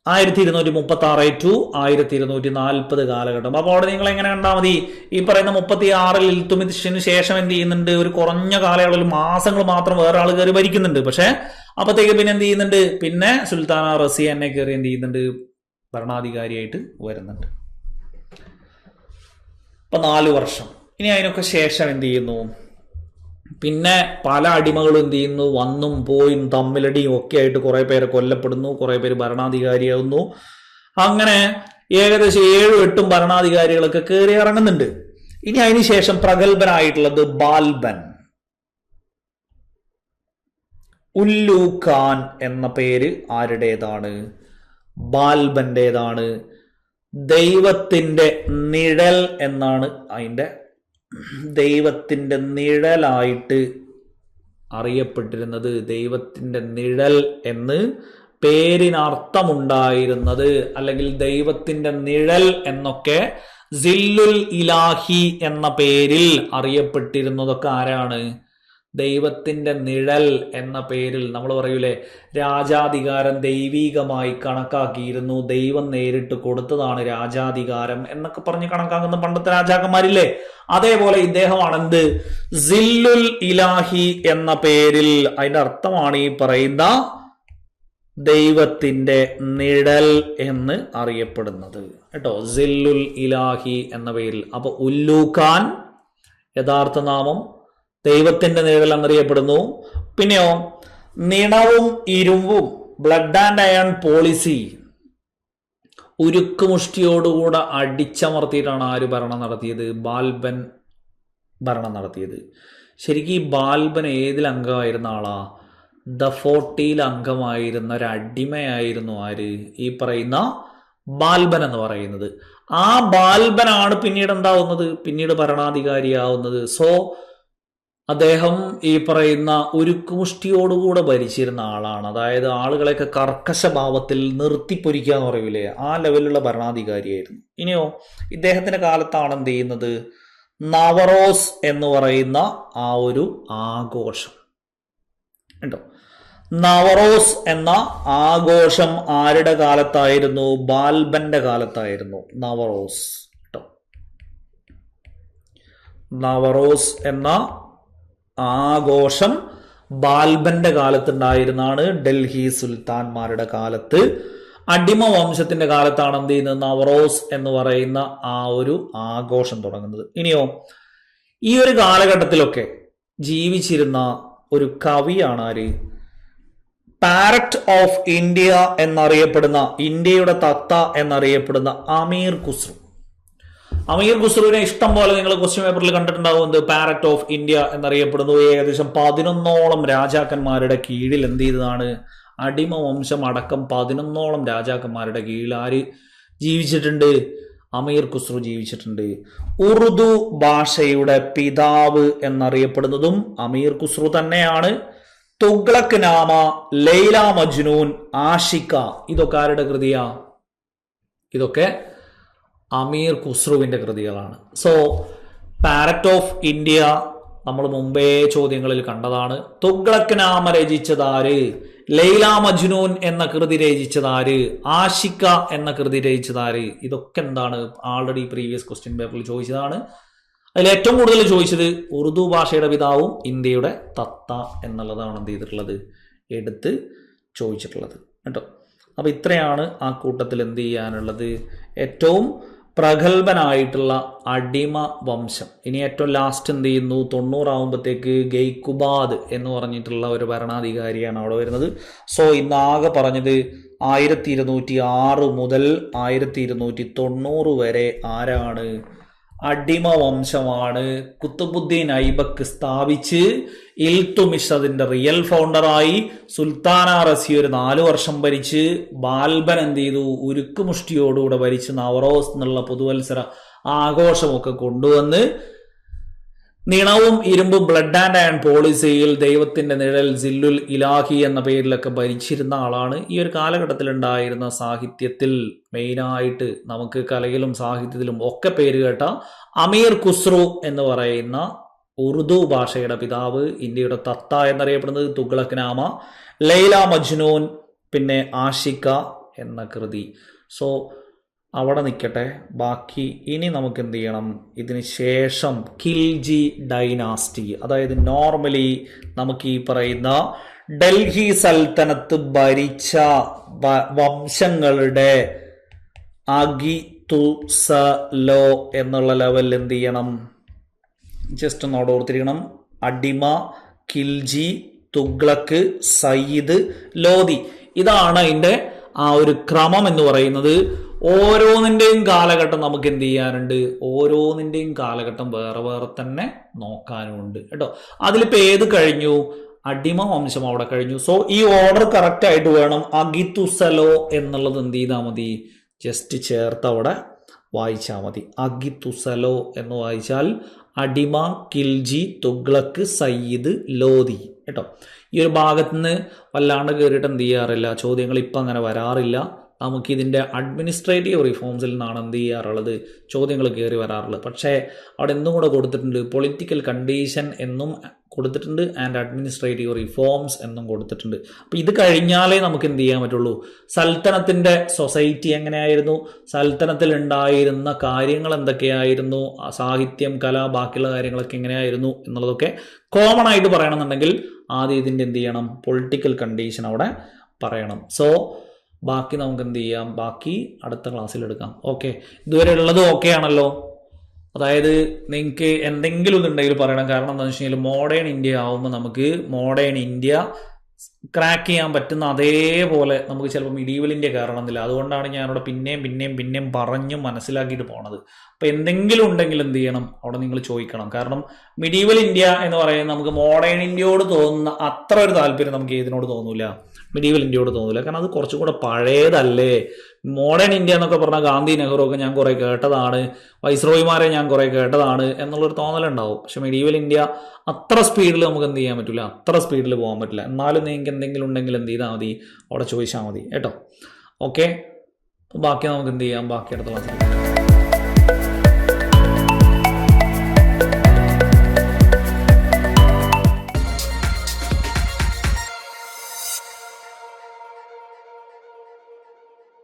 Speaker 1: 1236 to 1240 കാലഘട്ടം. അപ്പോൾ അവിടെ നിങ്ങൾ എങ്ങനെ കണ്ടാൽ മതി? ഈ പറയുന്ന 36 ഇൽത്തുമിഷിന് ശേഷം എന്ത് ചെയ്യുന്നുണ്ട്? ഒരു കുറഞ്ഞ കാലയളവിൽ മാസങ്ങൾ മാത്രം വേറെ ആൾ കയറി ഭരിക്കുന്നുണ്ട്. പക്ഷെ അപ്പത്തേക്ക് പിന്നെ എന്ത് ചെയ്യുന്നുണ്ട്? പിന്നെ സുൽത്താന റസിയ എന്നെ കയറി എന്ത് ചെയ്യുന്നുണ്ട്? ഭരണാധികാരിയായിട്ട് വരുന്നുണ്ട്. അപ്പൊ 4 വർഷം. ഇനി അതിനൊക്കെ ശേഷം എന്ത് ചെയ്യുന്നു? പിന്നെ പല അടിമകളും എന്ത് ചെയ്യുന്നു? വന്നും പോയും തമ്മിലടിയും ഒക്കെ ആയിട്ട് കുറെ പേരെ കൊല്ലപ്പെടുന്നു, കുറെ പേര് ഭരണാധികാരിയാവുന്നു. അങ്ങനെ ഏകദേശം 7-8 ഭരണാധികാരികളൊക്കെ കയറി ഇറങ്ങുന്നുണ്ട്. ഇനി അതിനുശേഷം പ്രഗത്ഭനായിട്ടുള്ളത് ബാൽബൻ. ഉല്ലു ഖാൻ എന്ന പേര് ആരുടേതാണ്? ബാൽബന്റേതാണ്. ദൈവത്തിന്റെ നിഴൽ എന്നാണ് അതിന്റെ, ദൈവത്തിന്റെ നിഴലായിട്ട് അറിയപ്പെട്ടിരുന്നത്. ദൈവത്തിന്റെ നിഴൽ എന്ന് പേരിനർത്ഥമുണ്ടായിരുന്നത്, അല്ലെങ്കിൽ ദൈവത്തിന്റെ നിഴൽ എന്നൊക്കെ സില്ലുൽ ഇലാഹി എന്ന പേരിൽ അറിയപ്പെട്ടിരുന്നതൊക്കെ ആരാണ്? ദൈവത്തിന്റെ നിഴൽ എന്ന പേരിൽ നമ്മൾ പറയൂലേ രാജാധികാരം ദൈവീകമായി കണക്കാക്കിയിരുന്നു, ദൈവം നേരിട്ട് കൊടുത്തതാണ് രാജാധികാരം എന്നൊക്കെ പറഞ്ഞ് കണക്കാക്കുന്ന പണ്ടത്തെ രാജാക്കന്മാരില്ലേ, അതേപോലെ ഇദ്ദേഹമാണ് എന്ത് സില്ലുൽ ഇലാഹി എന്ന പേരിൽ. അതിന്റെ അർത്ഥമാണ് ഈ പറയുന്ന ദൈവത്തിന്റെ നിഴൽ എന്ന് അറിയപ്പെടുന്നത് കേട്ടോ, സില്ലുൽ ഇലാഹി എന്ന പേരിൽ. അപ്പൊ ഉല്ലു ഖാൻ യഥാർത്ഥ നാമം, ദൈവത്തിന്റെ നിഴൽ എന്നറിയപ്പെടുന്നു. പിന്നെയോ നിണവും ഇരുമ്പും, ബ്ലഡ് ആൻഡ് അയൺ പോളിസി, ഉരുക്കുമുഷ്ടിയോടുകൂടെ അടിച്ചമർത്തിയിട്ടാണ് ആര് ഭരണം നടത്തിയത്? ബാൽബൻ ഭരണം നടത്തിയത്. ശരിക്കും ഈ ബാൽബൻ ഏതിൽ അംഗമായിരുന്ന ആളാ? ദ 40 അംഗമായിരുന്ന ഒരു അടിമയായിരുന്നു ആര്? ഈ പറയുന്ന ബാൽബൻ എന്ന് പറയുന്നത്. ആ ബാൽബനാണ് പിന്നീട് എന്താവുന്നത്? പിന്നീട് ഭരണാധികാരിയാവുന്നത്. സോ അദ്ദേഹം ഈ പറയുന്ന ഉരുക്കുമുഷ്ടിയോടുകൂടെ ഭരിച്ചിരുന്ന ആളാണ്. അതായത് ആളുകളെയൊക്കെ കർക്കശ ഭാവത്തിൽ നിർത്തിപ്പൊരിക്കുക എന്ന് പറയൂലേ, ആ ലെവലിലുള്ള ഭരണാധികാരിയായിരുന്നു. ഇനിയോ ഇദ്ദേഹത്തിന്റെ കാലത്താണ് എന്ത് ചെയ്യുന്നത്? നവറോസ് എന്ന് പറയുന്ന ആ ഒരു ആഘോഷം ഉണ്ടോ. നവറോസ് എന്ന ആഘോഷം ആരുടെ കാലത്തായിരുന്നു? ബാൽബന്റെ കാലത്തായിരുന്നു നവറോസ് കേട്ടോ. നവറോസ് എന്ന ആഘോഷം ബാൽബന്റെ കാലത്തുണ്ടായിരുന്നാണ്. ഡൽഹി സുൽത്താൻമാരുടെ കാലത്ത്, അടിമ വംശത്തിന്റെ കാലത്താണ് എന്ത് ചെയ്യുന്നത്? നവറോസ് എന്ന് പറയുന്ന ആ ഒരു ആഘോഷം തുടങ്ങുന്നത്. ഇനിയോ ഈ ഒരു കാലഘട്ടത്തിലൊക്കെ ജീവിച്ചിരുന്ന ഒരു കവിയാണ് ആര്? പാരറ്റ് ഓഫ് ഇന്ത്യ എന്നറിയപ്പെടുന്ന, ഇന്ത്യയുടെ തത്ത എന്നറിയപ്പെടുന്ന അമീർ ഖുസ്രു. അമീർ ഖുസ്രുവിനെ ഇഷ്ടം പോലെ നിങ്ങൾ ക്വസ്റ്റ്യൻ പേപ്പറിൽ കണ്ടിട്ടുണ്ടാവും. പാരറ്റ് ഓഫ് ഇന്ത്യ എന്നറിയപ്പെടുന്നു. ഏകദേശം 11ഓളം രാജാക്കന്മാരുടെ കീഴിൽ എന്ത് ചെയ്തതാണ്? അടിമ വംശം അടക്കം 11ഓളം രാജാക്കന്മാരുടെ കീഴിൽ ആര് ജീവിച്ചിട്ടുണ്ട്? അമീർ ഖുസ്രു ജീവിച്ചിട്ടുണ്ട്. ഉറുദു ഭാഷയുടെ പിതാവ് എന്നറിയപ്പെടുന്നതും അമീർ ഖുസ്രു തന്നെയാണ്. തുഗ്ലക് നാമ, ലൈല മജ്നൂൻ, ആഷിക, ഇതൊക്കെ ആരുടെ കൃതിയാ? ഇതൊക്കെ അമീർ ഖുസ്രുവിന്റെ കൃതികളാണ്. സോ പാരറ്റ് ഓഫ് ഇന്ത്യ നമ്മൾ മുമ്പേ ചോദ്യങ്ങളിൽ കണ്ടതാണ്. തുഗ്ലക് നാമ രചിച്ചതാര്? ലൈല മജ്നൂൻ എന്ന കൃതി രചിച്ചതാര്? ആഷിക എന്ന കൃതി രചിച്ചതാര്? ഇതൊക്കെ എന്താണ്? ആൾറെഡി പ്രീവിയസ് ക്വസ്റ്റ്യൻ പേപ്പറിൽ ചോദിച്ചതാണ്. അതിൽ ഏറ്റവും കൂടുതൽ ചോദിച്ചത് ഉറുദു ഭാഷയുടെ പിതാവും ഇന്ത്യയുടെ തത്ത എന്നുള്ളതാണ് എന്ത് ചെയ്തിട്ടുള്ളത്? എടുത്ത് ചോദിച്ചിട്ടുള്ളത് കേട്ടോ. അപ്പൊ ഇത്രയാണ് ആ കൂട്ടത്തിൽ എന്ത് ചെയ്യാനുള്ളത്? ഏറ്റവും പ്രഗത്ഭനായിട്ടുള്ള അടിമ വംശം. ഇനി ഏറ്റവും ലാസ്റ്റ് എന്ത് ചെയ്യുന്നു? 90 ആവുമ്പോഴത്തേക്ക് ഗെയ്ക്കുബാദ് എന്ന് പറഞ്ഞിട്ടുള്ള ഒരു ഭരണാധികാരിയാണ് അവിടെ വരുന്നത്. സോ ഇന്നാകെ പറഞ്ഞത് 1206 മുതൽ 1290 വരെ ആരാണ്? അടിമ വംശമാണ്. കുത്തുബുദ്ദീൻ ഐബക്ക് സ്ഥാപിച്ച് ഇൽത്തുമിഷ് അതിന്റെ റിയൽ ഫൗണ്ടറായി. സുൽത്താന റസി ഒരു 4 വർഷം ഭരിച്ച്. ബാൽബൻ എന്ത് ചെയ്തു? ഉരുക്കുമുഷ്ടിയോടുകൂടെ ഭരിച്ച് നവറോസ് എന്നുള്ള പുതുവത്സര ആഘോഷമൊക്കെ കൊണ്ടുവന്ന് നിണവും ഇരുമ്പും, ബ്ലഡ് ആൻഡ് അയൺ പോളിസിയിൽ, ദൈവത്തിന്റെ നിഴൽ, സില്ലുൽ ഇലാഹി എന്ന പേരിലൊക്കെ ഭരിച്ചിരുന്ന ആളാണ്. ഈ ഒരു കാലഘട്ടത്തിൽ ഉണ്ടായിരുന്ന സാഹിത്യത്തിൽ മെയിനായിട്ട് നമുക്ക് കലയിലും സാഹിത്യത്തിലും ഒക്കെ പേര് കേട്ട അമീർ ഖുസ്രു എന്ന് പറയുന്ന ഉറുദു ഭാഷയുടെ പിതാവ്, ഇന്ത്യയുടെ തത്ത എന്നറിയപ്പെടുന്നത് തുഗ്ലക് നാമ, ലൈല മജ്നൂൻ, പിന്നെ ആഷിക എന്ന കൃതി. സോ അവിടെ നിൽക്കട്ടെ. ബാക്കി ഇനി നമുക്ക് എന്ത് ചെയ്യണം? ഇതിന് ശേഷം ഖിൽജി ഡൈനാസ്റ്റി, അതായത് നോർമലി നമുക്ക് ഈ പറയുന്ന ഡൽഹി സൽത്തനത്ത് ഭരിച്ച വംശങ്ങളുടെ അഗിതുസലോ എന്നുള്ള ലെവലിൽ എന്ത് ചെയ്യണം? ജസ്റ്റ് ഒന്ന് ഓർത്തിരിക്കണം. അടിമ, ഖിൽജി, തുഗ്ലക്ക്, സയ്യിദ്, ലോധി, ഇതാണ് അതിന്റെ ആ ഒരു ക്രമം എന്ന് പറയുന്നത്. ഓരോന്നിന്റെയും കാലഘട്ടം നമുക്ക് എന്ത് ചെയ്യാനുണ്ട്? ഓരോന്നിന്റെയും കാലഘട്ടം വേറെ വേറെ തന്നെ നോക്കാനുണ്ട് കേട്ടോ. അതിലിപ്പോ ഏത് കഴിഞ്ഞു? അടിമ വംശം അവിടെ കഴിഞ്ഞു. സോ ഈ ഓർഡർ കറക്റ്റ് ആയിട്ട് വേണം. അഗിതുസലോ എന്നുള്ളത് എന്ത് ചെയ്താൽ മതി? ജസ്റ്റ് ചേർത്ത് അവിടെ വായിച്ചാൽ മതി. അഗിതുസലോ എന്ന് വായിച്ചാൽ അടിമ, ഖിൽജി, തുഗ്ലക്ക്, സയ്യിദ്, ലോധി കേട്ടോ. ഈ ഒരു ഭാഗത്ത് നിന്ന് വല്ലാണ്ട് കയറിയിട്ട് എന്ത് ചെയ്യാറില്ല, ചോദ്യങ്ങൾ ഇപ്പം അങ്ങനെ വരാറില്ല. നമുക്കിതിൻ്റെ അഡ്മിനിസ്ട്രേറ്റീവ് റിഫോംസിൽ നിന്നാണ് എന്ത് ചെയ്യാറുള്ളത്, ചോദ്യങ്ങൾ കയറി വരാറുള്ളത്. പക്ഷേ അവിടെ എന്തും കൂടെ കൊടുത്തിട്ടുണ്ട്, പൊളിറ്റിക്കൽ കണ്ടീഷൻ എന്നും കൊടുത്തിട്ടുണ്ട്, ആൻഡ് അഡ്മിനിസ്ട്രേറ്റീവ് റിഫോംസ് എന്നും കൊടുത്തിട്ടുണ്ട്. അപ്പോൾ ഇത് കഴിഞ്ഞാലേ നമുക്ക് എന്ത് ചെയ്യാൻ പറ്റുള്ളൂ, സൽത്തനത്തിൻ്റെ സൊസൈറ്റി എങ്ങനെയായിരുന്നു, സൽത്തനത്തിൽ ഉണ്ടായിരുന്ന കാര്യങ്ങൾ എന്തൊക്കെയായിരുന്നു, സാഹിത്യം, കല, ബാക്കിയുള്ള കാര്യങ്ങളൊക്കെ എങ്ങനെയായിരുന്നു എന്നുള്ളതൊക്കെ കോമൺ ആയിട്ട് പറയണമെന്നുണ്ടെങ്കിൽ ആദ്യം ഇതിൻ്റെ എന്ത് ചെയ്യണം, പൊളിറ്റിക്കൽ കണ്ടീഷൻ അവിടെ പറയണം. സോ ബാക്കി നമുക്ക് എന്ത് ചെയ്യാം, ബാക്കി അടുത്ത ക്ലാസ്സിൽ എടുക്കാം. ഓക്കെ, ഇതുവരെ ഉള്ളത് ഓക്കെ ആണല്ലോ. അതായത് നിങ്ങൾക്ക് എന്തെങ്കിലും ഇതുണ്ടെങ്കിൽ പറയണം. കാരണം എന്താണെന്ന് വെച്ച് കഴിഞ്ഞാൽ മോഡേൺ ഇന്ത്യ ആവുമ്പോൾ നമുക്ക് മോഡേൺ ഇന്ത്യ ക്രാക്ക് ചെയ്യാൻ പറ്റുന്ന അതേപോലെ നമുക്ക് ചിലപ്പോൾ മിഡീവൽ ഇന്ത്യ കയറണമെന്നില്ല. അതുകൊണ്ടാണ് ഞാനവിടെ പിന്നെയും പറഞ്ഞും മനസ്സിലാക്കിയിട്ട് പോണത്. അപ്പോൾ എന്തെങ്കിലും ഉണ്ടെങ്കിൽ എന്ത് ചെയ്യണം, അവിടെ നിങ്ങൾ ചോദിക്കണം. കാരണം മിഡീവൽ ഇന്ത്യ എന്ന് പറയുന്നത് നമുക്ക് മോഡേൺ ഇന്ത്യയോട് തോന്നുന്ന അത്ര ഒരു താല്പര്യം നമുക്ക് ഏതിനോട് തോന്നൂല, മിഡീവൽ ഇന്ത്യയോട് തോന്നില്ല. കാരണം അത് കുറച്ചും കൂടെ പഴയതല്ലേ. മോഡേൺ ഇന്ത്യ എന്നൊക്കെ പറഞ്ഞാൽ ഗാന്ധി, നെഹ്റു ഒക്കെ ഞാൻ കുറേ കേട്ടതാണ്, വൈസ്രോയിമാരെ ഞാൻ കുറേ കേട്ടതാണ് എന്നുള്ളൊരു തോന്നലുണ്ടാവും. പക്ഷെ മിഡീവൽ ഇന്ത്യ അത്ര സ്പീഡിൽ നമുക്ക് എന്ത് ചെയ്യാൻ പറ്റില്ല, അത്ര സ്പീഡിൽ പോകാൻ പറ്റില്ല. എന്നാലും നിങ്ങൾക്ക് എന്തെങ്കിലും ഉണ്ടെങ്കിൽ എന്ത് ചെയ്താൽ മതി, അവിടെ ചോദിച്ചാൽ മതി കേട്ടോ. ഓക്കെ, ബാക്കി നമുക്ക് എന്ത് ചെയ്യാം, ബാക്കി അടുത്ത ക്ലാസ്സിൽ